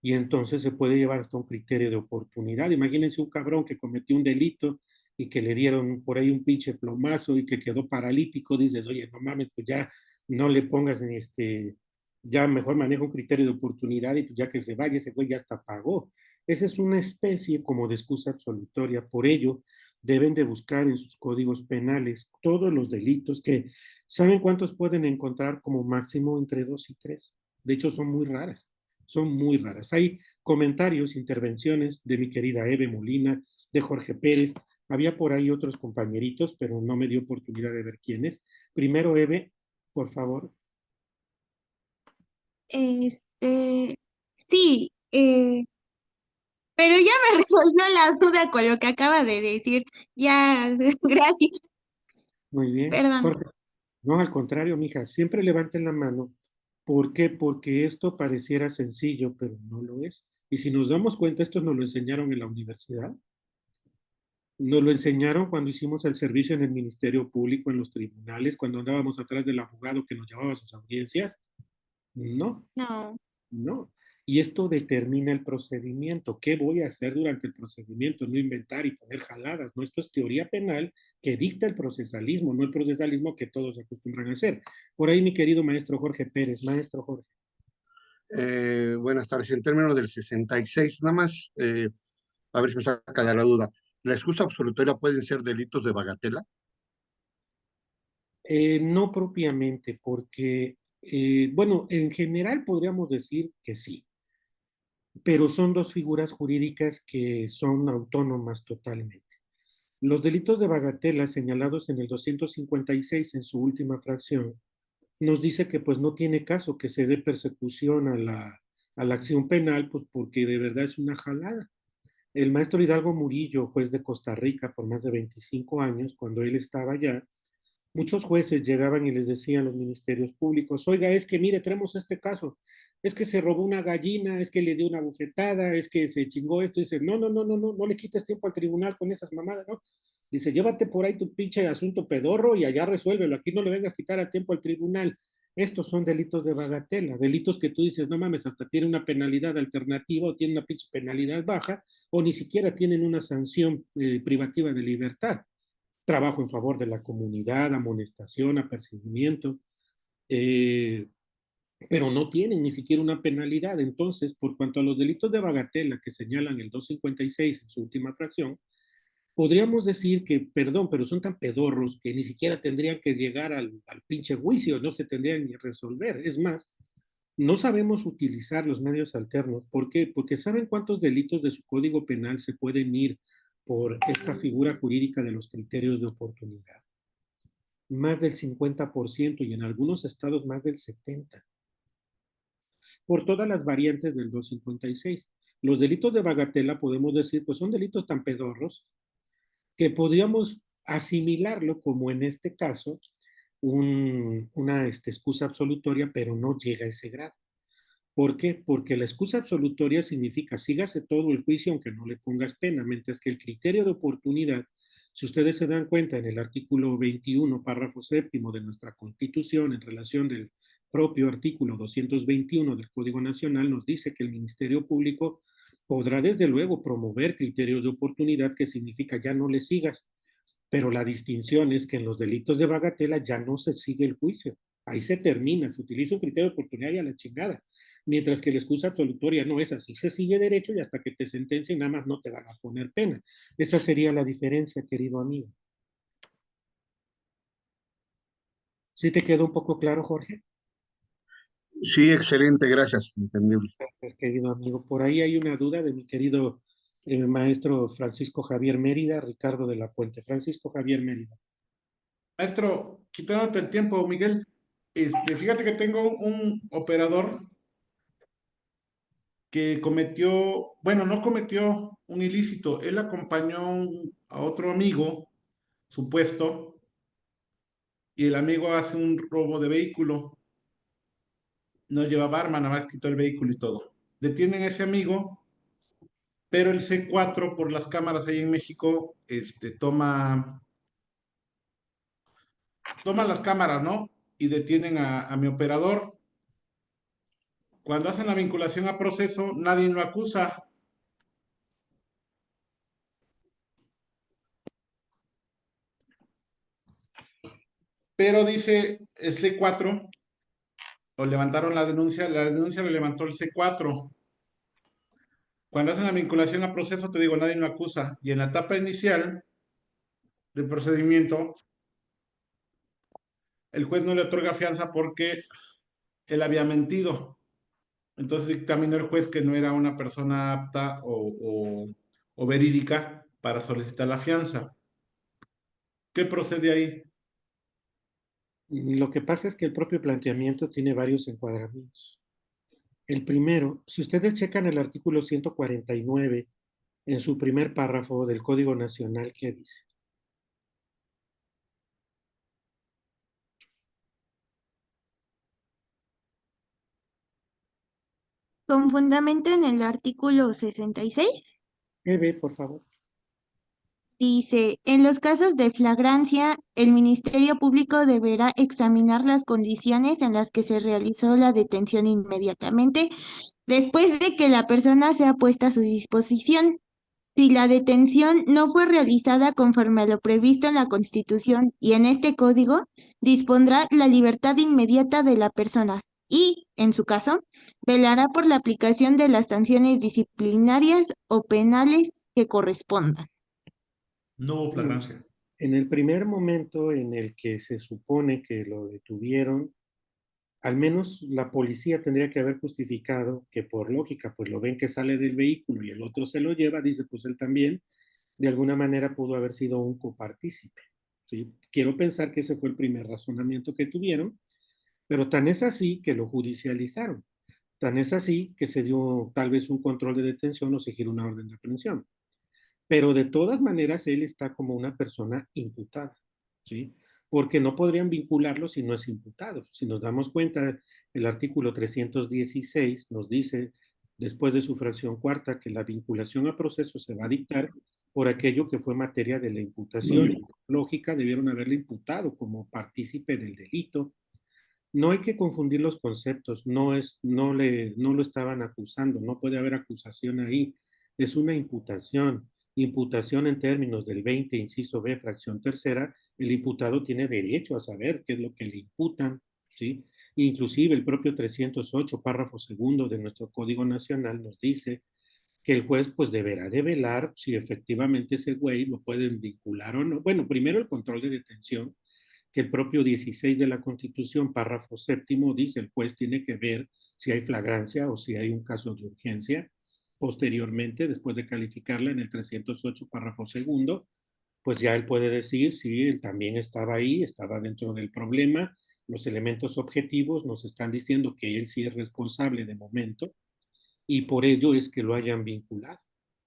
Y entonces se puede llevar hasta un criterio de oportunidad. Imagínense un cabrón que cometió un delito y que le dieron por ahí un pinche plomazo y que quedó paralítico. Dices, oye, no mames, pues ya no le pongas ni ya mejor maneja un criterio de oportunidad y pues ya que se vaya, ese güey ya hasta pagó. Esa es una especie como de excusa absolutoria. Por ello, deben de buscar en sus códigos penales todos los delitos que, ¿saben cuántos pueden encontrar como máximo entre 2 y 3? De hecho, son muy raras. Son muy raras. Hay comentarios, intervenciones de mi querida Eve Molina, de Jorge Pérez. Había por ahí otros compañeritos, pero no me dio oportunidad de ver quiénes. Primero, Eve, por favor. Sí, pero ya me resolvió la duda con lo que acaba de decir. Ya, gracias. Muy bien. Perdón. Jorge. No, al contrario, mija, siempre levanten la mano. ¿Por qué? Porque esto pareciera sencillo, pero no lo es. Y si nos damos cuenta, esto nos lo enseñaron en la universidad. Nos lo enseñaron cuando hicimos el servicio en el Ministerio Público, en los tribunales, cuando andábamos atrás del abogado que nos llevaba a sus audiencias. No, No. no. Y esto determina el procedimiento. ¿Qué voy a hacer durante el procedimiento? No inventar y poner jaladas. No, esto es teoría penal que dicta el procesalismo, no el procesalismo que todos acostumbran a hacer. Por ahí, mi querido maestro Jorge Pérez. Maestro Jorge. Buenas tardes. En términos del 66, nada más, a ver si me saca de la duda. ¿La excusa absolutoria pueden ser delitos de bagatela? No propiamente, porque Bueno, en general podríamos decir que sí, pero son dos figuras jurídicas que son autónomas totalmente. Los delitos de bagatela señalados en el 256 en su última fracción nos dice que pues no tiene caso que se dé persecución a la acción penal, pues porque de verdad es una jalada. El maestro Hidalgo Murillo, juez de Costa Rica por más de 25 años, cuando él estaba allá, muchos jueces llegaban y les decían a los ministerios públicos, oiga, es que mire, tenemos este caso, es que se robó una gallina, es que le dio una bufetada, es que se chingó esto, y dice, no, no, no, no, no, no le quites tiempo al tribunal con esas mamadas, ¿no? Dice, llévate por ahí tu pinche asunto pedorro y allá resuélvelo, aquí no le vengas a quitar a tiempo al tribunal. Estos son delitos de bagatela, delitos que tú dices, no mames, hasta tiene una penalidad alternativa o tiene una pinche penalidad baja o ni siquiera tienen una sanción privativa de libertad. Trabajo en favor de la comunidad, amonestación, apercibimiento, eh, pero no tienen ni siquiera una penalidad. Entonces, por cuanto a los delitos de bagatela que señalan el 256 en su última fracción, podríamos decir que, perdón, pero son tan pedorros que ni siquiera tendrían que llegar al pinche juicio, no se tendrían ni resolver. Es más, no sabemos utilizar los medios alternos. ¿Por qué? Porque ¿saben cuántos delitos de su código penal se pueden ir por esta figura jurídica de los criterios de oportunidad? Más del 50% y en algunos estados más del 70%. Por todas las variantes del 256. Los delitos de bagatela, podemos decir, pues son delitos tan pedorros que podríamos asimilarlo como en este caso una excusa absolutoria, pero no llega a ese grado. ¿Por qué? Porque la excusa absolutoria significa sígase todo el juicio aunque no le pongas pena, mientras que el criterio de oportunidad, si ustedes se dan cuenta en el artículo 21, párrafo séptimo de nuestra Constitución, en relación del propio artículo 221 del Código Nacional, nos dice que el Ministerio Público podrá desde luego promover criterios de oportunidad, que significa ya no le sigas, pero la distinción es que en los delitos de bagatela ya no se sigue el juicio. Ahí se termina, se utiliza un criterio de oportunidad y a la chingada. Mientras que la excusa absolutoria no es así, se sigue derecho y hasta que te sentencien nada más no te van a poner pena. Esa sería la diferencia, querido amigo. ¿Sí te quedó un poco claro, Jorge? Sí, excelente, gracias. Entendible. Gracias, querido amigo. Por ahí hay una duda de mi querido maestro Francisco Javier Mérida, Ricardo de la Puente. Francisco Javier Mérida. Maestro, quitándote el tiempo, Miguel, fíjate que tengo un operador que cometió, bueno, no cometió un ilícito, él acompañó a otro amigo supuesto y el amigo hace un robo de vehículo, no llevaba arma, nada más quitó el vehículo y todo. Detienen a ese amigo, pero el C4 por las cámaras ahí en México, toma las cámaras, ¿no? Y detienen a mi operador. Cuando hacen la vinculación a proceso, nadie lo acusa. Pero dice el C4, o levantaron la denuncia la levantó el C4. Cuando hacen la vinculación a proceso, te digo, nadie lo acusa. Y en la etapa inicial del procedimiento, el juez no le otorga fianza porque él había mentido. Entonces dictaminó el juez que no era una persona apta o verídica para solicitar la fianza. ¿Qué procede ahí? Lo que pasa es que el propio planteamiento tiene varios encuadramientos. El primero, si ustedes checan el artículo 149 en su primer párrafo del Código Nacional, ¿qué dice? Con fundamento en el artículo 66, Ve, por favor. dice, en los casos de flagrancia, el Ministerio Público deberá examinar las condiciones en las que se realizó la detención inmediatamente después de que la persona sea puesta a su disposición. Si la detención no fue realizada conforme a lo previsto en la Constitución y en este código, dispondrá la libertad inmediata de la persona y, en su caso, velará por la aplicación de las sanciones disciplinarias o penales que correspondan. No hubo flagrancia. En el primer momento en el que se supone que lo detuvieron, al menos la policía tendría que haber justificado que por lógica, pues lo ven que sale del vehículo y el otro se lo lleva, dice, pues él también, de alguna manera pudo haber sido un copartícipe. ¿Sí? Quiero pensar que ese fue el primer razonamiento que tuvieron, pero tan es así que lo judicializaron. Tan es así que se dio tal vez un control de detención o se giró una orden de aprehensión. Pero de todas maneras él está como una persona imputada, ¿sí? Porque no podrían vincularlo si no es imputado. Si nos damos cuenta, el artículo 316 nos dice, después de su fracción cuarta, que la vinculación a proceso se va a dictar por aquello que fue materia de la imputación. Y por lógica, debieron haberle imputado como partícipe del delito. No hay que confundir los conceptos, no lo estaban acusando, no puede haber acusación ahí, es una imputación. Imputación en términos del 20, inciso B, fracción tercera, el imputado tiene derecho a saber qué es lo que le imputan, ¿sí? Inclusive el propio 308, párrafo segundo de nuestro Código Nacional nos dice que el juez pues deberá de velar si efectivamente ese güey lo pueden vincular o no. Bueno, primero el control de detención, que el propio 16 de la Constitución, párrafo séptimo, dice el juez tiene que ver si hay flagrancia o si hay un caso de urgencia. Posteriormente, después de calificarla en el 308, párrafo segundo, pues ya él puede decir si él también estaba ahí, estaba dentro del problema. Los elementos objetivos nos están diciendo que él sí es responsable de momento y por ello es que lo hayan vinculado,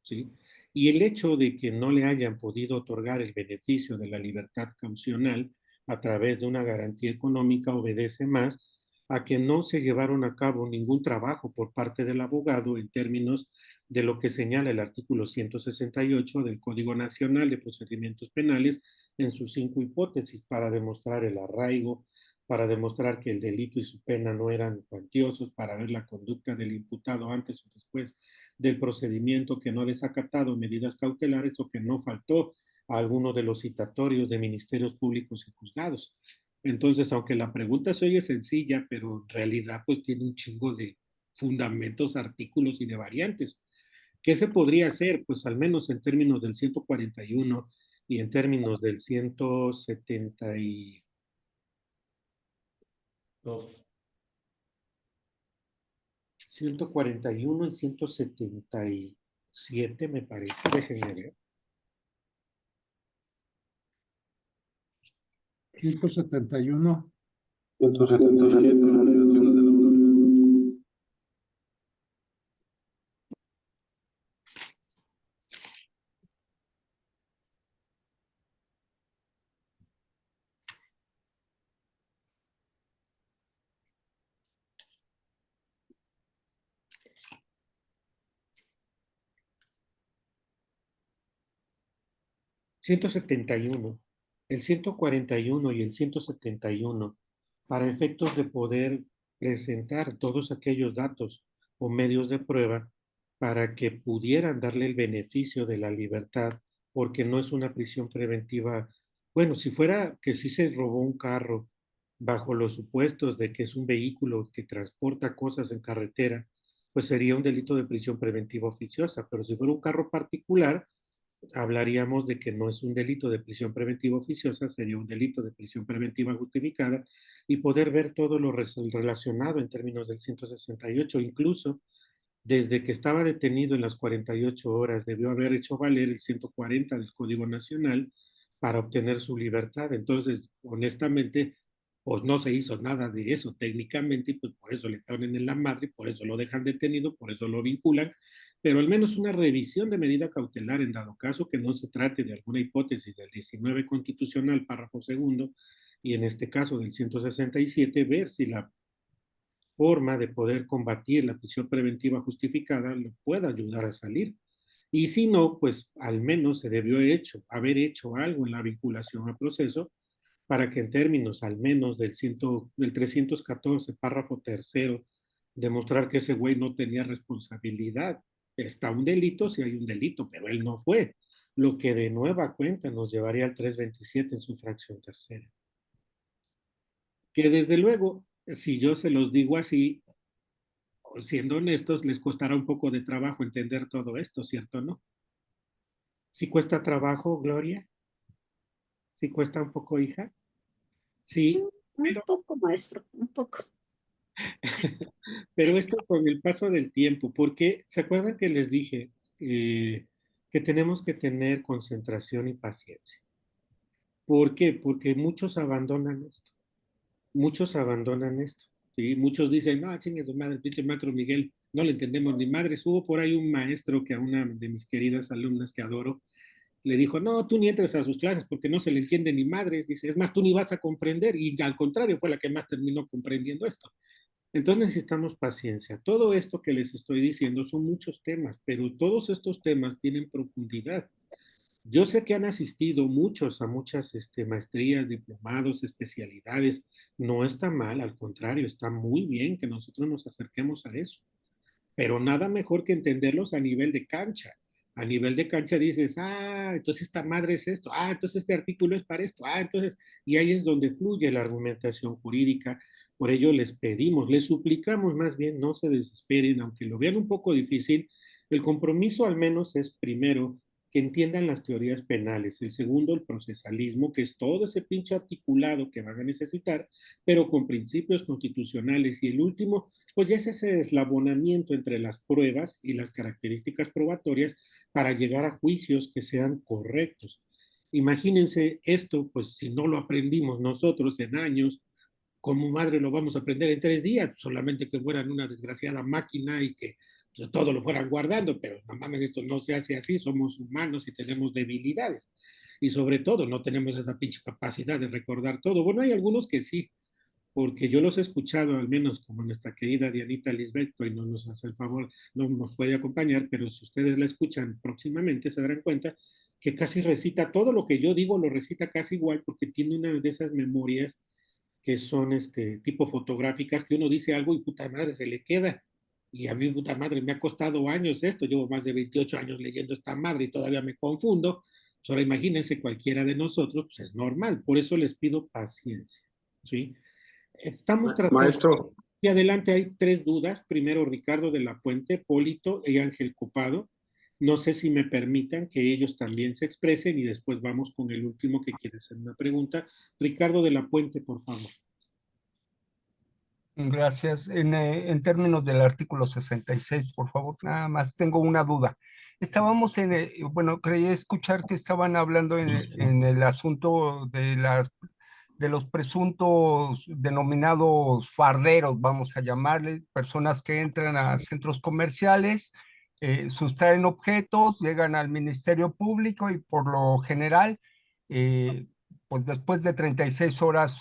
¿sí? Y el hecho de que no le hayan podido otorgar el beneficio de la libertad caucional a través de una garantía económica obedece más a que no se llevaron a cabo ningún trabajo por parte del abogado en términos de lo que señala el artículo 168 del Código Nacional de Procedimientos Penales en sus 5 hipótesis para demostrar el arraigo, para demostrar que el delito y su pena no eran cuantiosos, para ver la conducta del imputado antes o después del procedimiento, que no ha desacatado medidas cautelares o que no faltó a alguno de los citatorios de ministerios públicos y juzgados. Entonces, aunque la pregunta se oye sencilla, pero en realidad pues tiene un chingo de fundamentos, artículos y de variantes. ¿Qué se podría hacer? Pues al menos en términos del 141 y en términos del 172. 141 y 177 me parece, déjenme ver. 171. 177. El 141 y el 171, para efectos de poder presentar todos aquellos datos o medios de prueba para que pudieran darle el beneficio de la libertad, porque no es una prisión preventiva. Bueno, si fuera que sí se robó un carro bajo los supuestos de que es un vehículo que transporta cosas en carretera, pues sería un delito de prisión preventiva oficiosa, pero si fuera un carro particular, hablaríamos de que no es un delito de prisión preventiva oficiosa, sería un delito de prisión preventiva justificada y poder ver todo lo relacionado en términos del 168, incluso desde que estaba detenido en las 48 horas, debió haber hecho valer el 140 del Código Nacional para obtener su libertad. Entonces, honestamente, pues no se hizo nada de eso técnicamente, y pues por eso le ponen en la madre, por eso lo dejan detenido, por eso lo vinculan, pero al menos una revisión de medida cautelar en dado caso que no se trate de alguna hipótesis del 19 constitucional, párrafo segundo, y en este caso del 167, ver si la forma de poder combatir la prisión preventiva justificada le pueda ayudar a salir. Y si no, pues al menos se debió haber hecho algo en la vinculación a proceso para que en términos al menos del 314, párrafo tercero, demostrar que ese güey no tenía responsabilidad. Está un delito si hay un delito, pero él no fue. Lo que de nueva cuenta nos llevaría al 327 en su fracción tercera. Que desde luego, si yo se los digo así, siendo honestos, les costará un poco de trabajo entender todo esto, ¿cierto o no? ¿Sí cuesta trabajo, Gloria? ¿Sí cuesta un poco, hija? Sí. Un poco, maestro, un poco. Pero esto con el paso del tiempo, porque ¿se acuerdan que les dije que tenemos que tener concentración y paciencia? ¿Por qué? Porque muchos abandonan esto. Muchos abandonan esto. ¿Sí? Muchos dicen, no, chingue su madre, pinche maestro Miguel, no le entendemos ni madres. Hubo por ahí un maestro que a una de mis queridas alumnas que adoro, le dijo, no, tú ni entres a sus clases porque no se le entiende ni madres. Dice, es más, tú ni vas a comprender. Y al contrario, fue la que más terminó comprendiendo esto. Entonces necesitamos paciencia. Todo esto que les estoy diciendo son muchos temas, pero todos estos temas tienen profundidad. Yo sé que han asistido muchos a muchas maestrías, diplomados, especialidades. No está mal, al contrario, está muy bien que nosotros nos acerquemos a eso. Pero nada mejor que entenderlos a nivel de cancha. A nivel de cancha dices, ah, entonces esta madre es esto, ah, entonces este artículo es para esto, ah, entonces, y ahí es donde fluye la argumentación jurídica. Por ello les pedimos, les suplicamos más bien, no se desesperen, aunque lo vean un poco difícil, el compromiso al menos es primero que entiendan las teorías penales, el segundo el procesalismo, que es todo ese pinche articulado que van a necesitar, pero con principios constitucionales, y el último pues ya es ese eslabonamiento entre las pruebas y las características probatorias para llegar a juicios que sean correctos. Imagínense esto, pues si no lo aprendimos nosotros en años, como madre lo vamos a aprender en 3 días, solamente que fueran una desgraciada máquina y que pues, todo lo fueran guardando, pero no mames, esto no se hace así, somos humanos y tenemos debilidades. Y sobre todo, no tenemos esa pinche capacidad de recordar todo. Bueno, hay algunos que sí, porque yo los he escuchado, al menos como nuestra querida Dianita Lisbeth, que hoy no nos hace el favor, no nos puede acompañar, pero si ustedes la escuchan próximamente se darán cuenta que casi recita todo lo que yo digo, lo recita casi igual, porque tiene una de esas memorias que son tipo fotográficas, que uno dice algo y puta madre se le queda. Y a mí, puta madre, me ha costado años esto, llevo más de 28 años leyendo esta madre y todavía me confundo. Pues ahora imagínense cualquiera de nosotros, pues es normal, por eso les pido paciencia, ¿sí? Estamos tratando. Maestro. Y adelante hay 3 dudas. Primero, Ricardo de la Puente, Polito y Ángel Copado. No sé si me permitan que ellos también se expresen y después vamos con el último que quiere hacer una pregunta. Ricardo de la Puente, por favor. Gracias. En términos del artículo 66, por favor, nada más tengo una duda. Estábamos bueno, creí escuchar que estaban hablando en el asunto de los presuntos denominados farderos, vamos a llamarles, personas que entran a centros comerciales, sustraen objetos, llegan al Ministerio Público y por lo general, pues después de 36 horas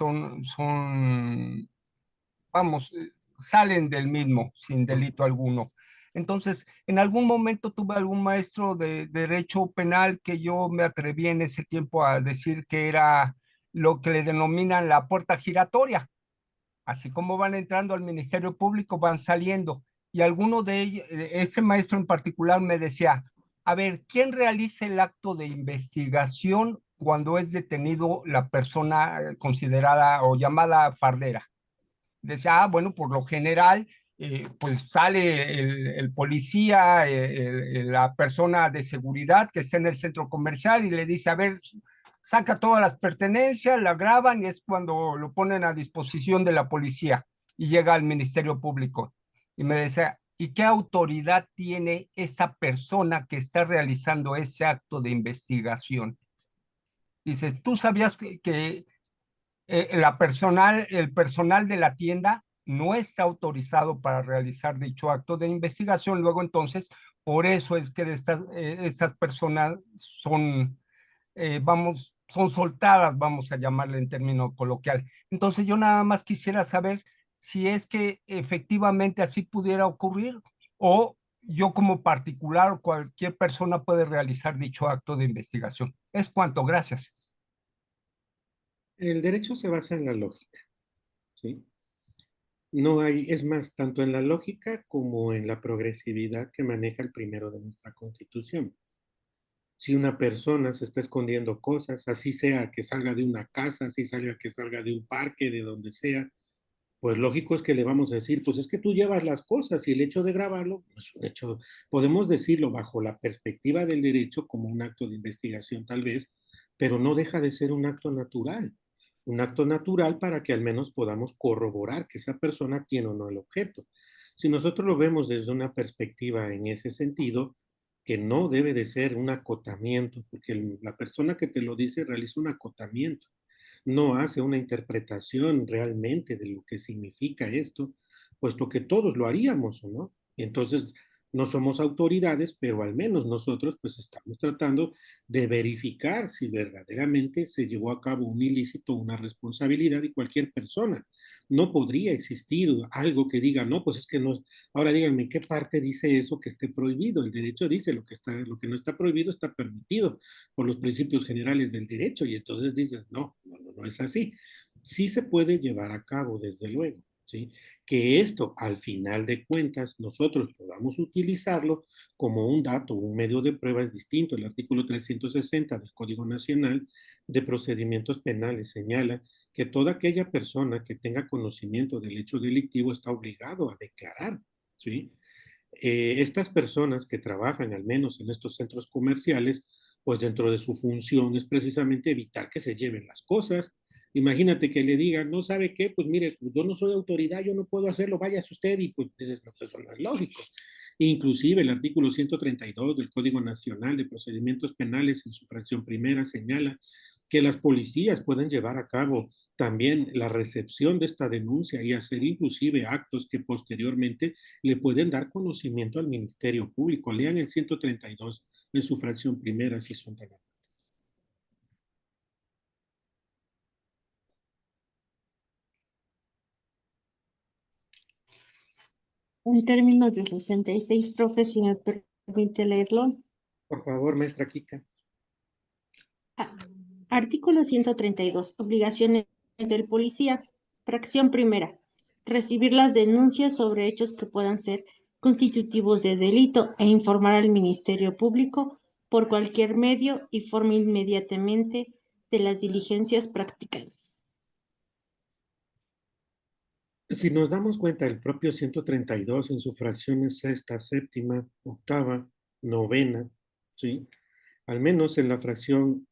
vamos, salen del mismo sin delito alguno. Entonces, en algún momento tuve algún maestro de derecho penal que yo me atreví en ese tiempo a decir que era lo que le denominan la puerta giratoria. Así como van entrando al Ministerio Público, van saliendo. Y alguno de ellos, ese maestro en particular me decía, a ver, ¿quién realiza el acto de investigación cuando es detenido la persona considerada o llamada fardera? Decía, bueno, por lo general, pues sale el policía, la persona de seguridad que está en el centro comercial y le dice, a ver, saca todas las pertenencias, la graban y es cuando lo ponen a disposición de la policía y llega al Ministerio Público. Y me decía, ¿y qué autoridad tiene esa persona que está realizando ese acto de investigación? Dices, ¿tú sabías que el personal de la tienda no está autorizado para realizar dicho acto de investigación? Luego entonces, por eso es que estas personas son, son soltadas, vamos a llamarle en término coloquial. Entonces yo nada más quisiera saber si es que efectivamente así pudiera ocurrir o yo como particular o cualquier persona puede realizar dicho acto de investigación. Es cuanto, gracias. El derecho se basa en la lógica, ¿sí? No hay, es más, tanto en la lógica como en la progresividad que maneja el primero de nuestra Constitución. Si una persona se está escondiendo cosas, así sea que salga de una casa, así salga que salga de un parque, de donde sea, pues lógico es que le vamos a decir, pues es que tú llevas las cosas y el hecho de grabarlo, pues un hecho, podemos decirlo bajo la perspectiva del derecho como un acto de investigación tal vez, pero no deja de ser un acto natural. un acto natural para que al menos podamos corroborar que esa persona tiene o no el objeto. Si nosotros lo vemos desde una perspectiva en ese sentido, que no debe de ser un acotamiento, porque la persona que te lo dice realiza un acotamiento, no hace una interpretación realmente de lo que significa esto, puesto que todos lo haríamos, ¿o no? Y entonces no somos autoridades, pero al menos nosotros pues estamos tratando de verificar si verdaderamente se llevó a cabo un ilícito, una responsabilidad de cualquier persona. No podría existir algo que diga, no, pues es que no. Ahora díganme, ¿en qué parte dice eso que esté prohibido? El derecho dice lo que no está prohibido está permitido por los principios generales del derecho, y entonces dices, no es así. Sí se puede llevar a cabo, desde luego, ¿sí? Que esto, al final de cuentas, nosotros podamos utilizarlo como un dato, un medio de prueba es distinto. El artículo 360 del Código Nacional de Procedimientos Penales señala que toda aquella persona que tenga conocimiento del hecho delictivo está obligado a declarar, ¿sí? Estas personas que trabajan, al menos en estos centros comerciales, pues dentro de su función es precisamente evitar que se lleven las cosas. Imagínate que le digan, no sabe qué, pues mire, yo no soy autoridad, yo no puedo hacerlo, váyase usted, y pues dices, no, eso no es lógico. Inclusive el artículo 132 del Código Nacional de Procedimientos Penales en su fracción primera señala que las policías pueden llevar a cabo también la recepción de esta denuncia y hacer inclusive actos que posteriormente le pueden dar conocimiento al Ministerio Público. Lean el 132 en su fracción primera si son tan. En términos de 66, profe, si me permite leerlo. Por favor, maestra Kika. Artículo 132. Obligaciones del policía. Fracción primera. Recibir las denuncias sobre hechos que puedan ser constitutivos de delito e informar al Ministerio Público por cualquier medio y forma inmediatamente de las diligencias practicadas. Si nos damos cuenta, el propio 132 en sus fracciones sexta, séptima, octava, novena, ¿sí? Al menos en la fracción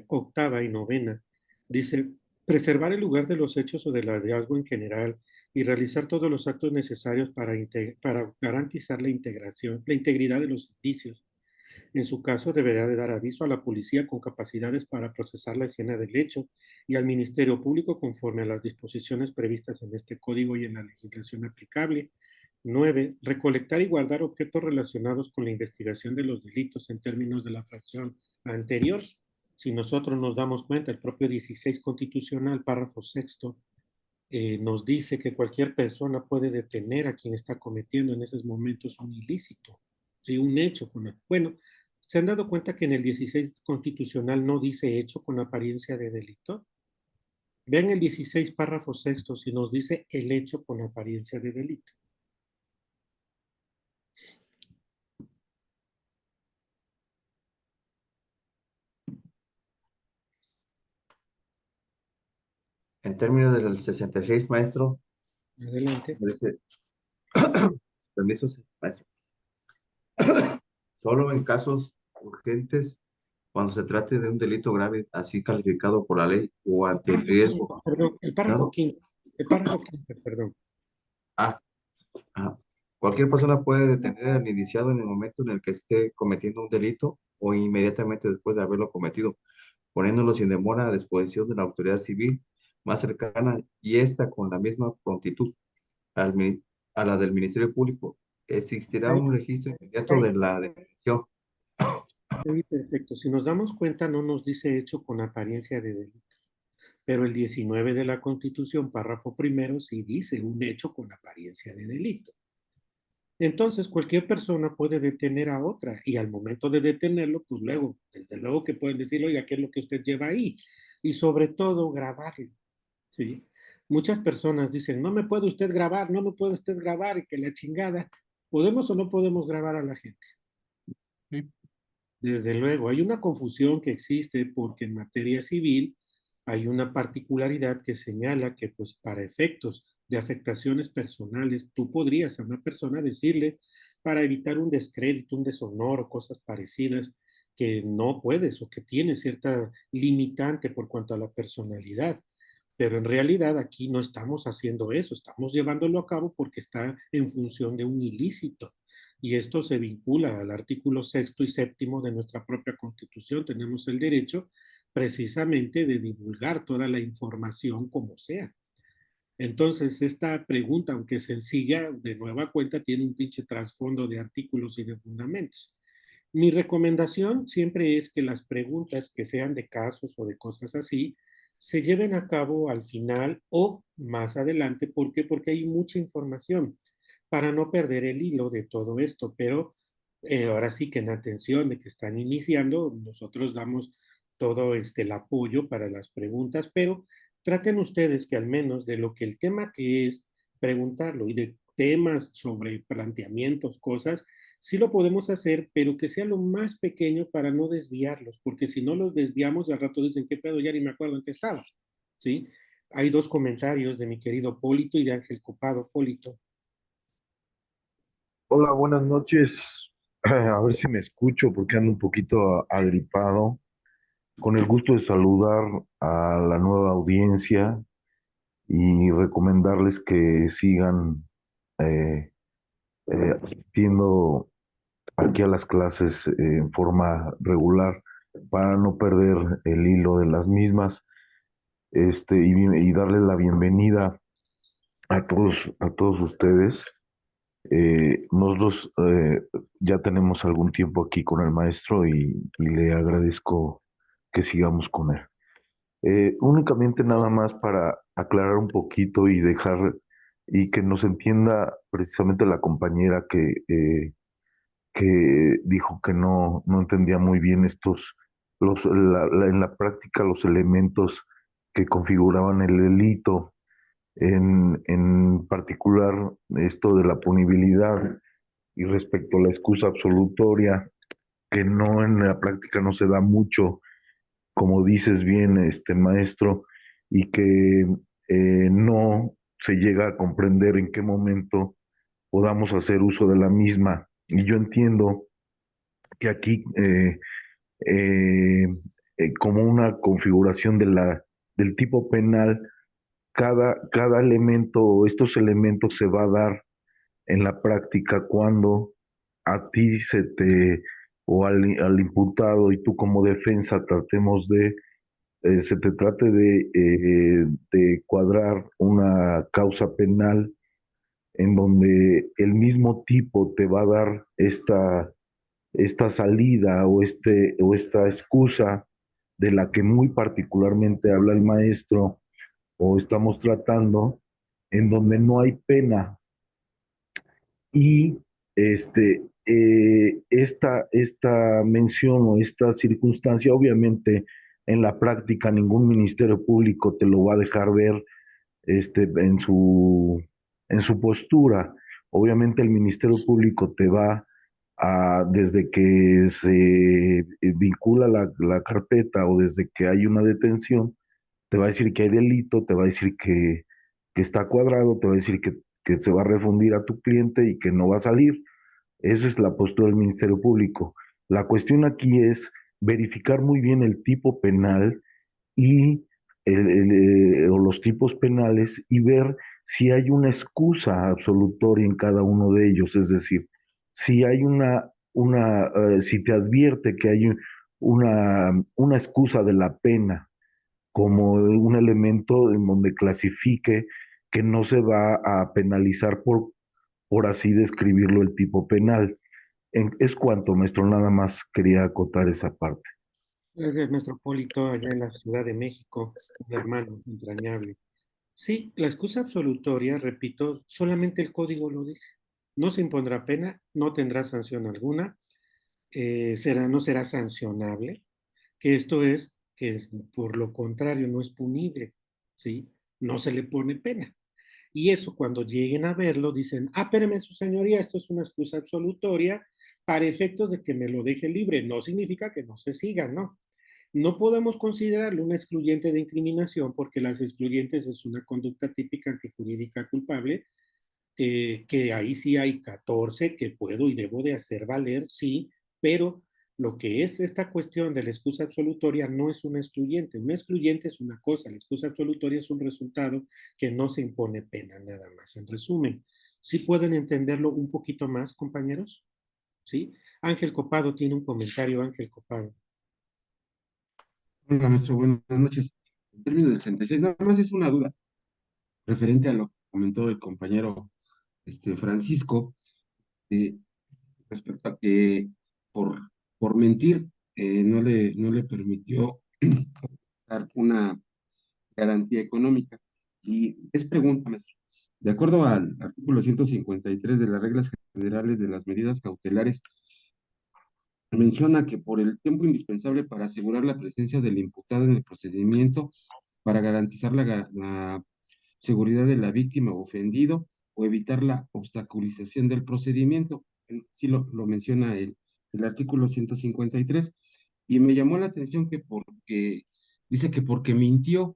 octava y novena, dice preservar el lugar de los hechos o del hallazgo en general y realizar todos los actos necesarios para garantizar la integridad de los indicios. En su caso, deberá de dar aviso a la policía con capacidades para procesar la escena del hecho y al Ministerio Público conforme a las disposiciones previstas en este código y en la legislación aplicable. 9. Recolectar y guardar objetos relacionados con la investigación de los delitos en términos de la fracción anterior. Si nosotros nos damos cuenta, el propio 16 constitucional, párrafo sexto, nos dice que cualquier persona puede detener a quien está cometiendo en esos momentos un ilícito, ¿sí? Un hecho. Bueno, ¿se han dado cuenta que en el 16 constitucional no dice hecho con apariencia de delito? Vean el 16 párrafo sexto si nos dice el hecho con apariencia de delito. En términos del 66, maestro. Adelante. Permiso, maestro. Solo en casos urgentes, cuando se trate de un delito grave, así calificado por la ley o ante el riesgo. Perdón, el párrafo quinto. El párrafo quinto, perdón. Cualquier persona puede detener al indiciado en el momento en el que esté cometiendo un delito o inmediatamente después de haberlo cometido, poniéndolo sin demora a disposición de la autoridad civil más cercana y esta con la misma prontitud a la del Ministerio Público. Existirá un registro inmediato de la detención. Sí, perfecto. Si nos damos cuenta, no nos dice hecho con apariencia de delito, pero el 19 de la Constitución, párrafo primero, sí dice un hecho con apariencia de delito. Entonces, cualquier persona puede detener a otra y al momento de detenerlo, pues luego, desde luego que pueden decir, oiga, ¿qué es lo que usted lleva ahí? Y sobre todo, grabarlo, ¿sí? Muchas personas dicen, no me puede usted grabar, no me puede usted grabar, y que la chingada. ¿Podemos o no podemos grabar a la gente? Sí. Desde luego, hay una confusión que existe porque en materia civil hay una particularidad que señala que pues para efectos de afectaciones personales, tú podrías a una persona decirle para evitar un descrédito, un deshonor o cosas parecidas que no puedes o que tiene cierta limitante por cuanto a la personalidad. Pero en realidad aquí no estamos haciendo eso, estamos llevándolo a cabo porque está en función de un ilícito. Y esto se vincula al artículo 6º y 7º de nuestra propia Constitución. Tenemos el derecho precisamente de divulgar toda la información como sea. Entonces, esta pregunta, aunque sencilla, de nueva cuenta, tiene un pinche trasfondo de artículos y de fundamentos. Mi recomendación siempre es que las preguntas que sean de casos o de cosas así, se lleven a cabo al final o más adelante. ¿Por qué? Porque hay mucha información para no perder el hilo de todo esto. Pero ahora sí que en atención de que están iniciando, nosotros damos todo el apoyo para las preguntas, pero traten ustedes que al menos de lo que el tema que es preguntarlo y de temas sobre planteamientos, cosas, sí lo podemos hacer, pero que sea lo más pequeño para no desviarlos, porque si no los desviamos, al rato dicen, ¿qué pedo? Ya ni me acuerdo en qué estaba, ¿sí? Hay dos comentarios de mi querido Polito y de Ángel Copado. Polito. Hola, buenas noches. A ver si me escucho porque ando un poquito agripado. Con el gusto de saludar a la nueva audiencia y recomendarles que sigan eh, asistiendo aquí a las clases en forma regular para no perder el hilo de las mismas, y darles la bienvenida a todos ustedes. Nosotros ya tenemos algún tiempo aquí con el maestro y le agradezco que sigamos con él. Únicamente nada más para aclarar un poquito y dejar y que nos entienda precisamente la compañera que dijo que no entendía muy bien en la práctica los elementos que configuraban el delito, en particular esto de la punibilidad y respecto a la excusa absolutoria, que no en la práctica no se da mucho, como dices bien, maestro, y que no se llega a comprender en qué momento podamos hacer uso de la misma. Y yo entiendo que aquí, como una configuración del tipo penal, cada elemento o estos elementos se va a dar en la práctica cuando a ti o al imputado y tú como defensa se te trate de cuadrar una causa penal en donde el mismo tipo te va a dar esta salida o esta excusa de la que muy particularmente habla el maestro o estamos tratando, en donde no hay pena. Y esta mención o esta circunstancia, obviamente, en la práctica ningún ministerio público te lo va a dejar ver en su postura. Obviamente el ministerio público te va desde que se vincula la carpeta o desde que hay una detención, te va a decir que hay delito, te va a decir que está cuadrado, te va a decir que se va a refundir a tu cliente y que no va a salir. Esa es la postura del Ministerio Público. La cuestión aquí es verificar muy bien el tipo penal y o los tipos penales y ver si hay una excusa absolutoria en cada uno de ellos. Es decir, si hay si te advierte que hay una excusa de la pena como un elemento en donde clasifique que no se va a penalizar por así describirlo el tipo penal. Es cuanto, maestro, nada más quería acotar esa parte. Gracias, nuestro Polito, allá en la Ciudad de México, un hermano entrañable. Sí, la excusa absolutoria, repito, solamente el código lo dice. No se impondrá pena, no tendrá sanción alguna, no será sancionable, que esto es que por lo contrario no es punible, ¿sí? No se le pone pena. Y eso cuando lleguen a verlo dicen, espéreme su señoría, esto es una excusa absolutoria para efectos de que me lo deje libre. No significa que no se siga, ¿no? No podemos considerarlo una excluyente de incriminación porque las excluyentes es una conducta típica antijurídica culpable, que ahí sí hay 14 que puedo y debo de hacer valer, sí, pero Lo que es esta cuestión de la excusa absolutoria no es una excluyente. Una excluyente es una cosa, la excusa absolutoria es un resultado que no se impone pena, nada más. En resumen, ¿sí pueden entenderlo un poquito más, compañeros? ¿Sí? Ángel Copado tiene un comentario, Ángel Copado. Hola, maestro, buenas noches. En términos del 36, nada más es una duda referente a lo que comentó el compañero Francisco, eh, respecto a que por, por mentir no le permitió dar una garantía económica. Y es pregunta, maestro. De acuerdo al artículo 153 de las reglas generales de las medidas cautelares, menciona que por el tiempo indispensable para asegurar la presencia del imputado en el procedimiento, para garantizar la seguridad de la víctima o ofendido o evitar la obstaculización del procedimiento. Sí lo menciona el artículo 153 y me llamó la atención que porque dice que porque mintió.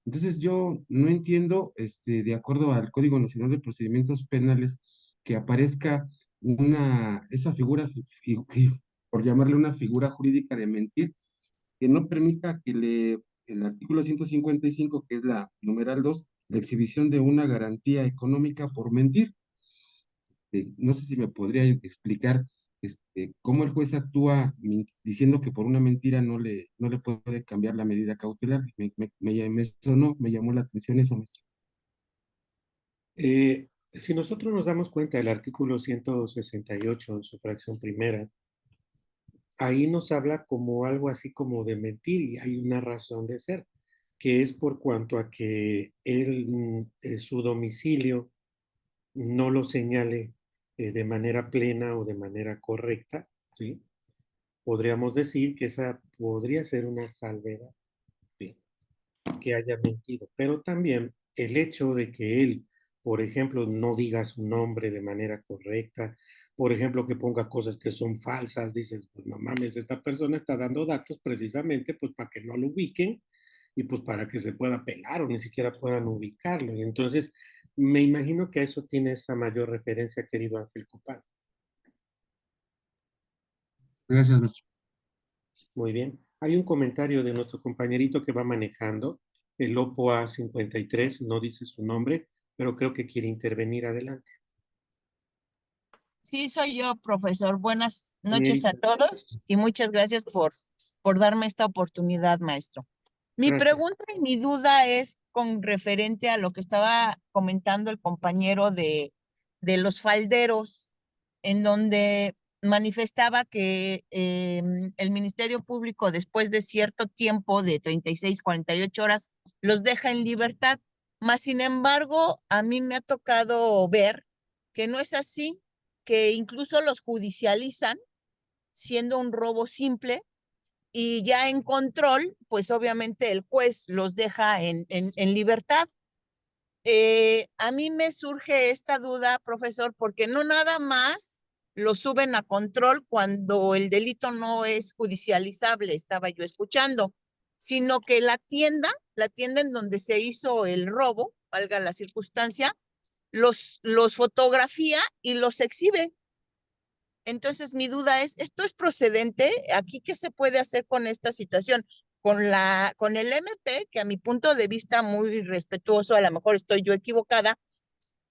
Entonces yo no entiendo, de acuerdo al Código Nacional de Procedimientos Penales, que aparezca esa figura, por llamarle una figura jurídica de mentir, que no permita el artículo 155, que es la numeral 2, la exhibición de una garantía económica por mentir. No sé si me podría explicar cómo el juez actúa diciendo que por una mentira no le puede cambiar la medida cautelar. Me llamó la atención eso, maestro. Si nosotros nos damos cuenta del artículo 168 en su fracción primera, ahí nos habla como algo así como de mentir y hay una razón de ser, que es por cuanto a que su domicilio no lo señale de manera plena o de manera correcta, ¿sí? Podríamos decir que esa podría ser una salvedad, ¿sí? Que haya mentido, pero también el hecho de que él, por ejemplo, no diga su nombre de manera correcta, por ejemplo, que ponga cosas que son falsas, dices, pues no mames, esta persona está dando datos precisamente pues para que no lo ubiquen y pues para que se pueda pelar o ni siquiera puedan ubicarlo. Y entonces, me imagino que a eso tiene esa mayor referencia, querido Ángel Copado. Gracias, maestro. Muy bien. Hay un comentario de nuestro compañerito que va manejando, el Oppo A53, no dice su nombre, pero creo que quiere intervenir. Adelante. Sí, soy yo, profesor. Buenas noches a todos y muchas gracias por darme esta oportunidad, maestro. Mi Gracias. pregunta y mi duda es con referente a lo que estaba comentando el compañero de los falderos, en donde manifestaba que el Ministerio Público, después de cierto tiempo de 36, 48 horas, los deja en libertad. Mas, sin embargo, a mí me ha tocado ver que no es así, que incluso los judicializan siendo un robo simple y ya en control, pues obviamente el juez los deja en libertad. A mí me surge esta duda, profesor, porque no nada más lo suben a control cuando el delito no es judicializable, estaba yo escuchando, sino que la tienda en donde se hizo el robo, valga la circunstancia, los fotografía y los exhibe. Entonces, mi duda es, ¿esto es procedente? ¿Aquí qué se puede hacer con esta situación? Con el MP, que a mi punto de vista muy respetuoso, a lo mejor estoy yo equivocada,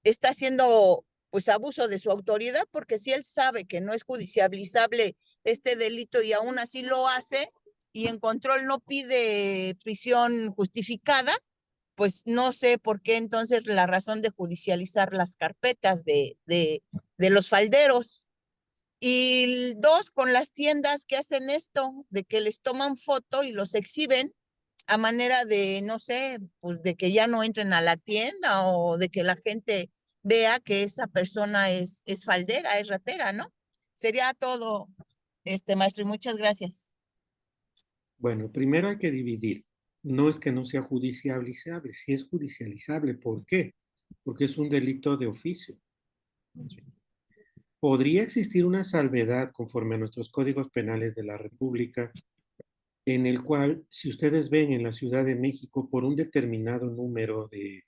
está haciendo pues abuso de su autoridad, porque si él sabe que no es judicializable este delito y aún así lo hace y en control no pide prisión justificada, pues no sé por qué entonces la razón de judicializar las carpetas de los falderos. Y dos, con las tiendas que hacen esto, de que les toman foto y los exhiben a manera de, no sé, pues de que ya no entren a la tienda o de que la gente vea que esa persona es faldera, es ratera, ¿no? Sería todo, maestro, y muchas gracias. Bueno, primero hay que dividir. No es que no sea judicializable, sí es judicializable. ¿Por qué? Porque es un delito de oficio. Podría existir una salvedad conforme a nuestros códigos penales de la República, en el cual, si ustedes ven en la Ciudad de México, por un determinado número de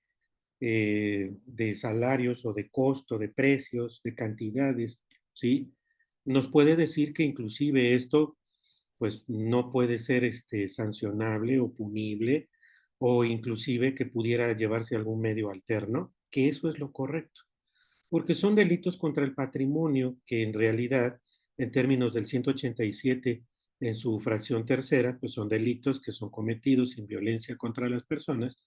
salarios o de costo, de precios, de cantidades, ¿sí? Nos puede decir que inclusive esto pues no puede ser sancionable o punible, o inclusive que pudiera llevarse algún medio alterno, que eso es lo correcto. Porque son delitos contra el patrimonio que en realidad, en términos del 187, en su fracción tercera, pues son delitos que son cometidos sin violencia contra las personas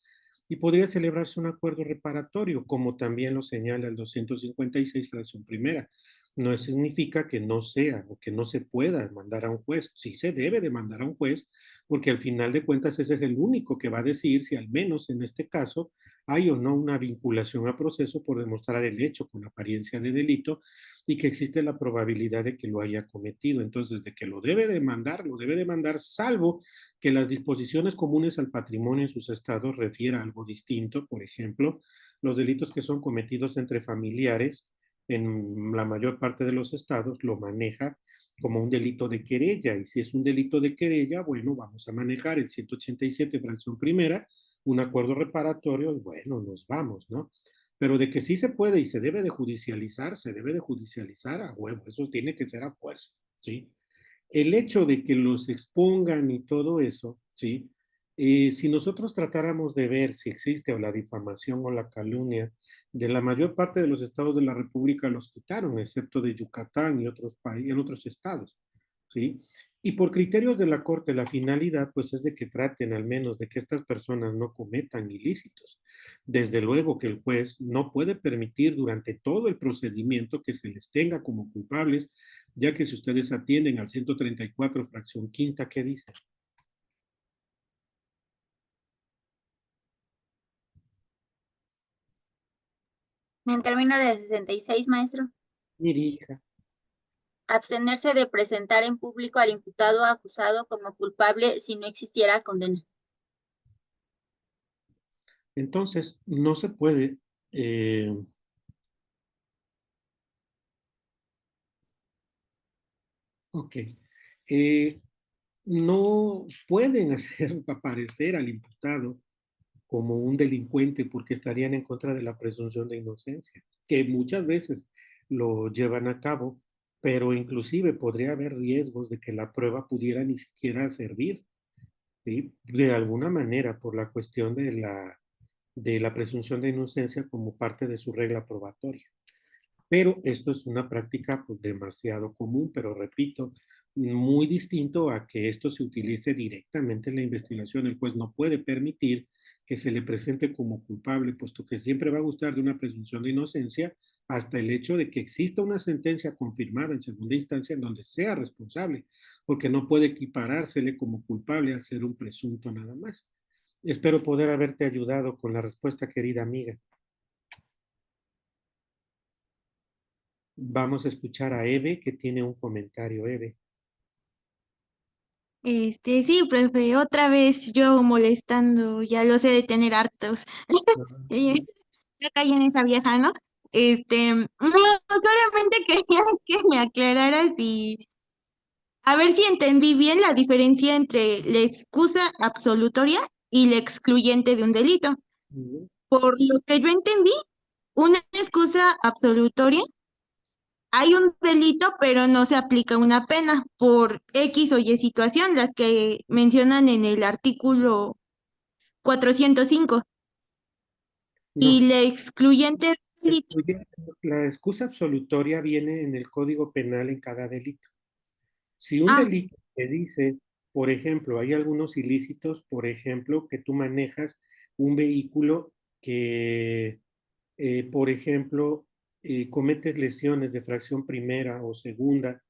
y podría celebrarse un acuerdo reparatorio, como también lo señala el 256, fracción primera. No significa que no sea o que no se pueda mandar a un juez. Sí se debe de mandar a un juez, porque al final de cuentas ese es el único que va a decir si al menos en este caso hay o no una vinculación a proceso por demostrar el hecho con apariencia de delito y que existe la probabilidad de que lo haya cometido. Entonces, de que lo debe demandar, salvo que las disposiciones comunes al patrimonio en sus estados refiera algo distinto. Por ejemplo, los delitos que son cometidos entre familiares en la mayor parte de los estados lo maneja como un delito de querella, y si es un delito de querella, bueno, vamos a manejar el 187, fracción primera, un acuerdo reparatorio, y bueno, nos vamos, ¿no? Pero de que sí se puede y se debe de judicializar a huevo, eso tiene que ser a fuerza, ¿sí? El hecho de que los expongan y todo eso, ¿sí? Si nosotros tratáramos de ver si existe o la difamación o la calumnia, de la mayor parte de los estados de la República los quitaron, excepto de Yucatán y otros países, en otros estados, ¿sí? Y por criterios de la Corte, la finalidad, pues es de que traten al menos de que estas personas no cometan ilícitos. Desde luego que el juez no puede permitir durante todo el procedimiento que se les tenga como culpables, ya que si ustedes atienden al 134, fracción quinta, ¿qué dice? En términos de 66, maestro. Mire, hija. Abstenerse de presentar en público al imputado o acusado como culpable si no existiera condena. Entonces, no se puede ok. No pueden hacer aparecer al imputado como un delincuente porque estarían en contra de la presunción de inocencia, que muchas veces lo llevan a cabo, pero inclusive podría haber riesgos de que la prueba pudiera ni siquiera servir, ¿sí? De alguna manera por la cuestión de la presunción de inocencia como parte de su regla probatoria. Pero esto es una práctica pues, demasiado común, pero repito, muy distinto a que esto se utilice directamente en la investigación. El juez no puede permitir que se le presente como culpable, puesto que siempre va a gustar de una presunción de inocencia hasta el hecho de que exista una sentencia confirmada en segunda instancia en donde sea responsable, porque no puede equiparársele como culpable al ser un presunto nada más. Espero poder haberte ayudado con la respuesta, querida amiga. Vamos a escuchar a Eve, que tiene un comentario. Eve. Sí, profe, otra vez yo molestando, ya lo sé de tener hartos. Ya caí en esa vieja, ¿no? No, solamente quería que me aclararas y a ver si entendí bien la diferencia entre la excusa absolutoria y la excluyente de un delito. Por lo que yo entendí, una excusa absolutoria, hay un delito, pero no se aplica una pena por X o Y situación, las que mencionan en el artículo 405. No. Y la excluyente delito. La excusa absolutoria viene en el Código Penal en cada delito. Si un delito te dice, por ejemplo, hay algunos ilícitos, por ejemplo, que tú manejas un vehículo que, por ejemplo, cometes lesiones de fracción primera o segunda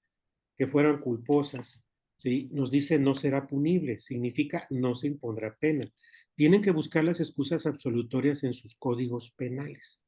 que fueran culposas, ¿sí? Nos dice no será punible, significa no se impondrá pena. Tienen que buscar las excusas absolutorias en sus códigos penales.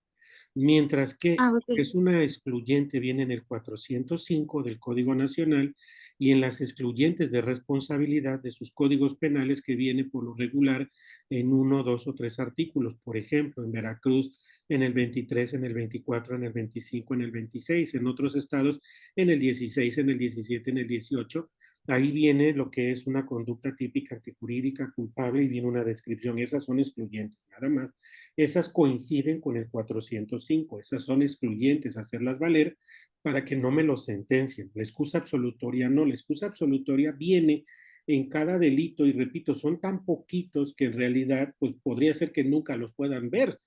Mientras que es una excluyente, viene en el 405 del Código Nacional y en las excluyentes de responsabilidad de sus códigos penales que viene por lo regular en 1, 2 o 3 artículos. Por ejemplo, en Veracruz en el 23, en el 24, en el 25, en el 26, en otros estados en el 16, en el 17, en el 18, Ahí viene lo que es una conducta típica antijurídica culpable y viene una descripción. Esas son excluyentes, nada más. Esas coinciden con el 405. Esas son excluyentes, hacerlas valer para que no me lo sentencien. La excusa absolutoria no. La excusa absolutoria viene en cada delito y repito, son tan poquitos que en realidad pues podría ser que nunca los puedan ver.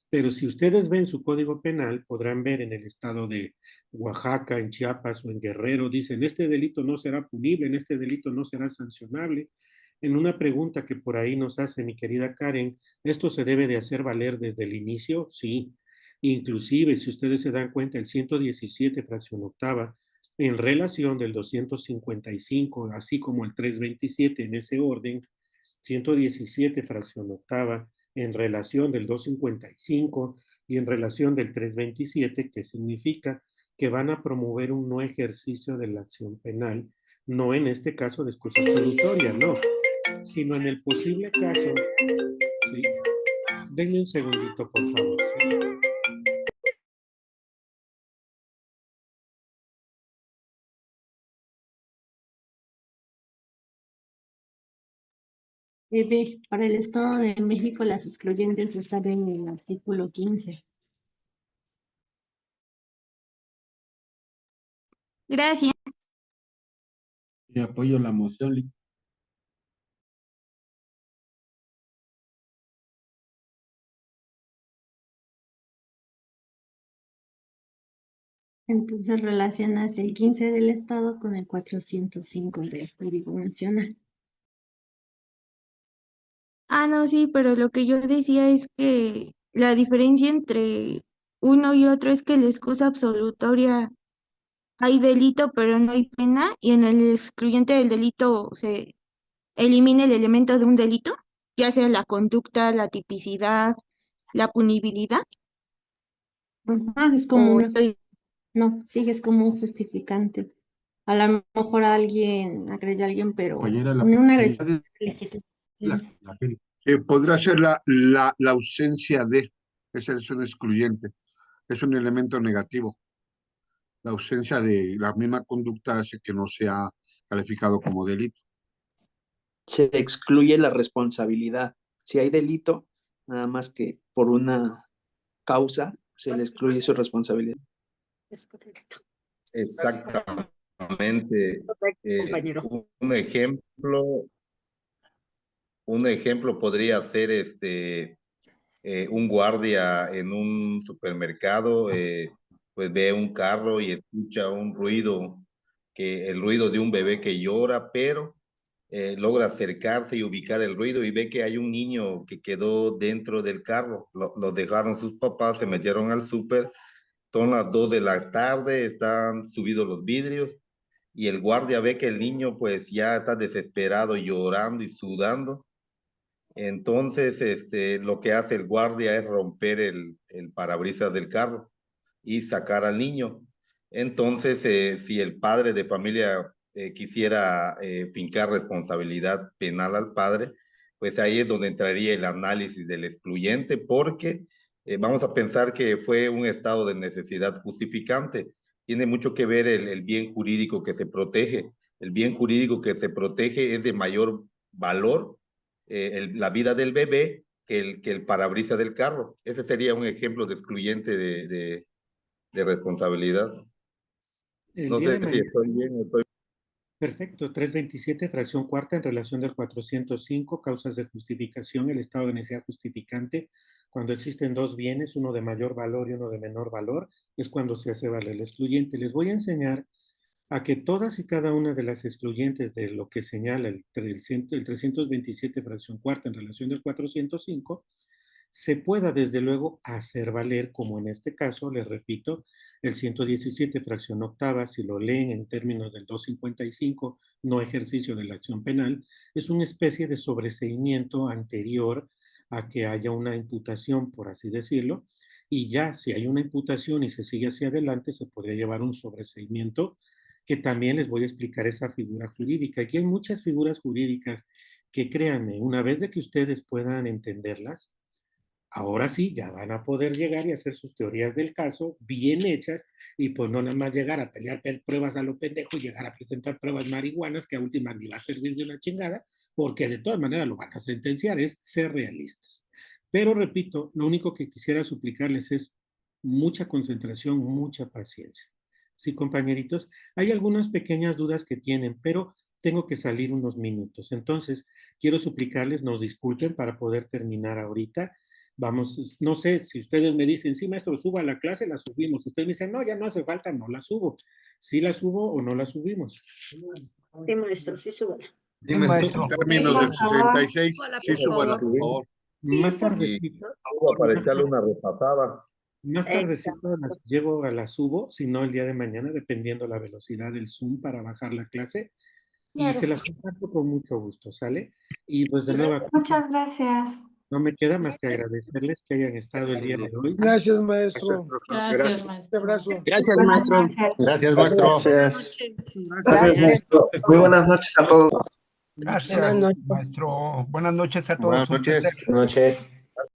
Pero si ustedes ven su código penal, podrán ver en el estado de Oaxaca, en Chiapas o en Guerrero, dicen, este delito no será punible, en este delito no será sancionable. En una pregunta que por ahí nos hace mi querida Karen, ¿esto se debe de hacer valer desde el inicio? Sí. Inclusive, si ustedes se dan cuenta, el 117 fracción octava, en relación del 255, así como el 327 en ese orden, 117 fracción octava, en relación del 255 y en relación del 327, que significa que van a promover un no ejercicio de la acción penal, no en este caso de excusa absolutoria, no, sino en el posible caso, ¿sí? Denme un segundito, por favor. ¿Sí? Para el Estado de México, las excluyentes están en el artículo 15. Gracias. Yo apoyo la moción. Entonces relacionas el 15 del Estado con el 405 del Código Nacional. Ah, no, sí, pero lo que yo decía es que la diferencia entre uno y otro es que la excusa absolutoria hay delito, pero no hay pena, y en el excluyente del delito se elimina el elemento de un delito, ya sea la conducta, la tipicidad, la punibilidad. Es como O una... No, sigues como un justificante. A lo mejor alguien agrede a alguien, pero Compañera, una agresión legítima. pena. Podrá ser la ausencia de, esa es un excluyente, es un elemento negativo. La ausencia de la misma conducta hace que no sea calificado como delito. Se excluye la responsabilidad. Si hay delito, nada más que por una causa se le excluye su responsabilidad. Es correcto. Exactamente. Compañero. Un ejemplo podría ser un guardia en un supermercado, pues ve un carro y escucha un ruido, el ruido de un bebé que llora, pero logra acercarse y ubicar el ruido y ve que hay un niño que quedó dentro del carro. Lo dejaron sus papás, se metieron al súper, son las 2 de la tarde, están subidos los vidrios y el guardia ve que el niño pues ya está desesperado, llorando y sudando. Entonces, lo que hace el guardia es romper el parabrisas del carro y sacar al niño. Entonces, si el padre de familia quisiera fincar responsabilidad penal al padre, pues ahí es donde entraría el análisis del excluyente, porque vamos a pensar que fue un estado de necesidad justificante. Tiene mucho que ver el bien jurídico que se protege. El bien jurídico que se protege es de mayor valor la vida del bebé que el parabrisas del carro. Ese sería un ejemplo de excluyente de responsabilidad. No sé si estoy bien o estoy... Perfecto, 327, fracción cuarta, en relación del 405, causas de justificación, el estado de necesidad justificante. Cuando existen dos bienes, uno de mayor valor y uno de menor valor, es cuando se hace valer el excluyente. Les voy a enseñar a que todas y cada una de las excluyentes de lo que señala el 327, fracción cuarta, en relación del 405, se pueda desde luego hacer valer, como en este caso, les repito, el 117 fracción octava, si lo leen en términos del 255, no ejercicio de la acción penal, es una especie de sobreseimiento anterior a que haya una imputación, por así decirlo, y ya si hay una imputación y se sigue hacia adelante, se podría llevar un sobreseimiento, que también les voy a explicar esa figura jurídica. Aquí hay muchas figuras jurídicas que créanme, una vez de que ustedes puedan entenderlas, Ahora sí, ya van a poder llegar y hacer sus teorías del caso bien hechas y pues no nada más llegar a pelear pruebas a lo pendejo y llegar a presentar pruebas marihuanas que a última ni va a servir de una chingada, porque de todas maneras lo van a sentenciar, es ser realistas. Pero repito, lo único que quisiera suplicarles es mucha concentración, mucha paciencia. Sí, compañeritos, hay algunas pequeñas dudas que tienen, pero tengo que salir unos minutos. Entonces, quiero suplicarles, nos disculpen para poder terminar ahorita. Vamos, no sé, si ustedes me dicen, sí, maestro, suba la clase, la subimos. Ustedes me dicen, no, ya no hace falta, no la subo. ¿Sí la subo o no la subimos? Sí, maestro, sí, súbala. Sí, maestro. En términos del 66, sí, súbala, por favor. Más tardecito. Para echarle una repasada. Más tardecito las llevo a la subo, si no el día de mañana, dependiendo la velocidad del Zoom para bajar la clase. Y Claro. se las comparto con mucho gusto, ¿sale? Y pues de nuevo, Muchas gracias. no me queda más que agradecerles que hayan estado el día de hoy. Gracias, maestro. Gracias, Un abrazo. Gracias, maestro. Gracias, maestro. Gracias, maestro. Muy buenas noches a todos. Gracias, Buenas noches. maestro. Buenas noches a todos. Buenas noches. Buenas noches.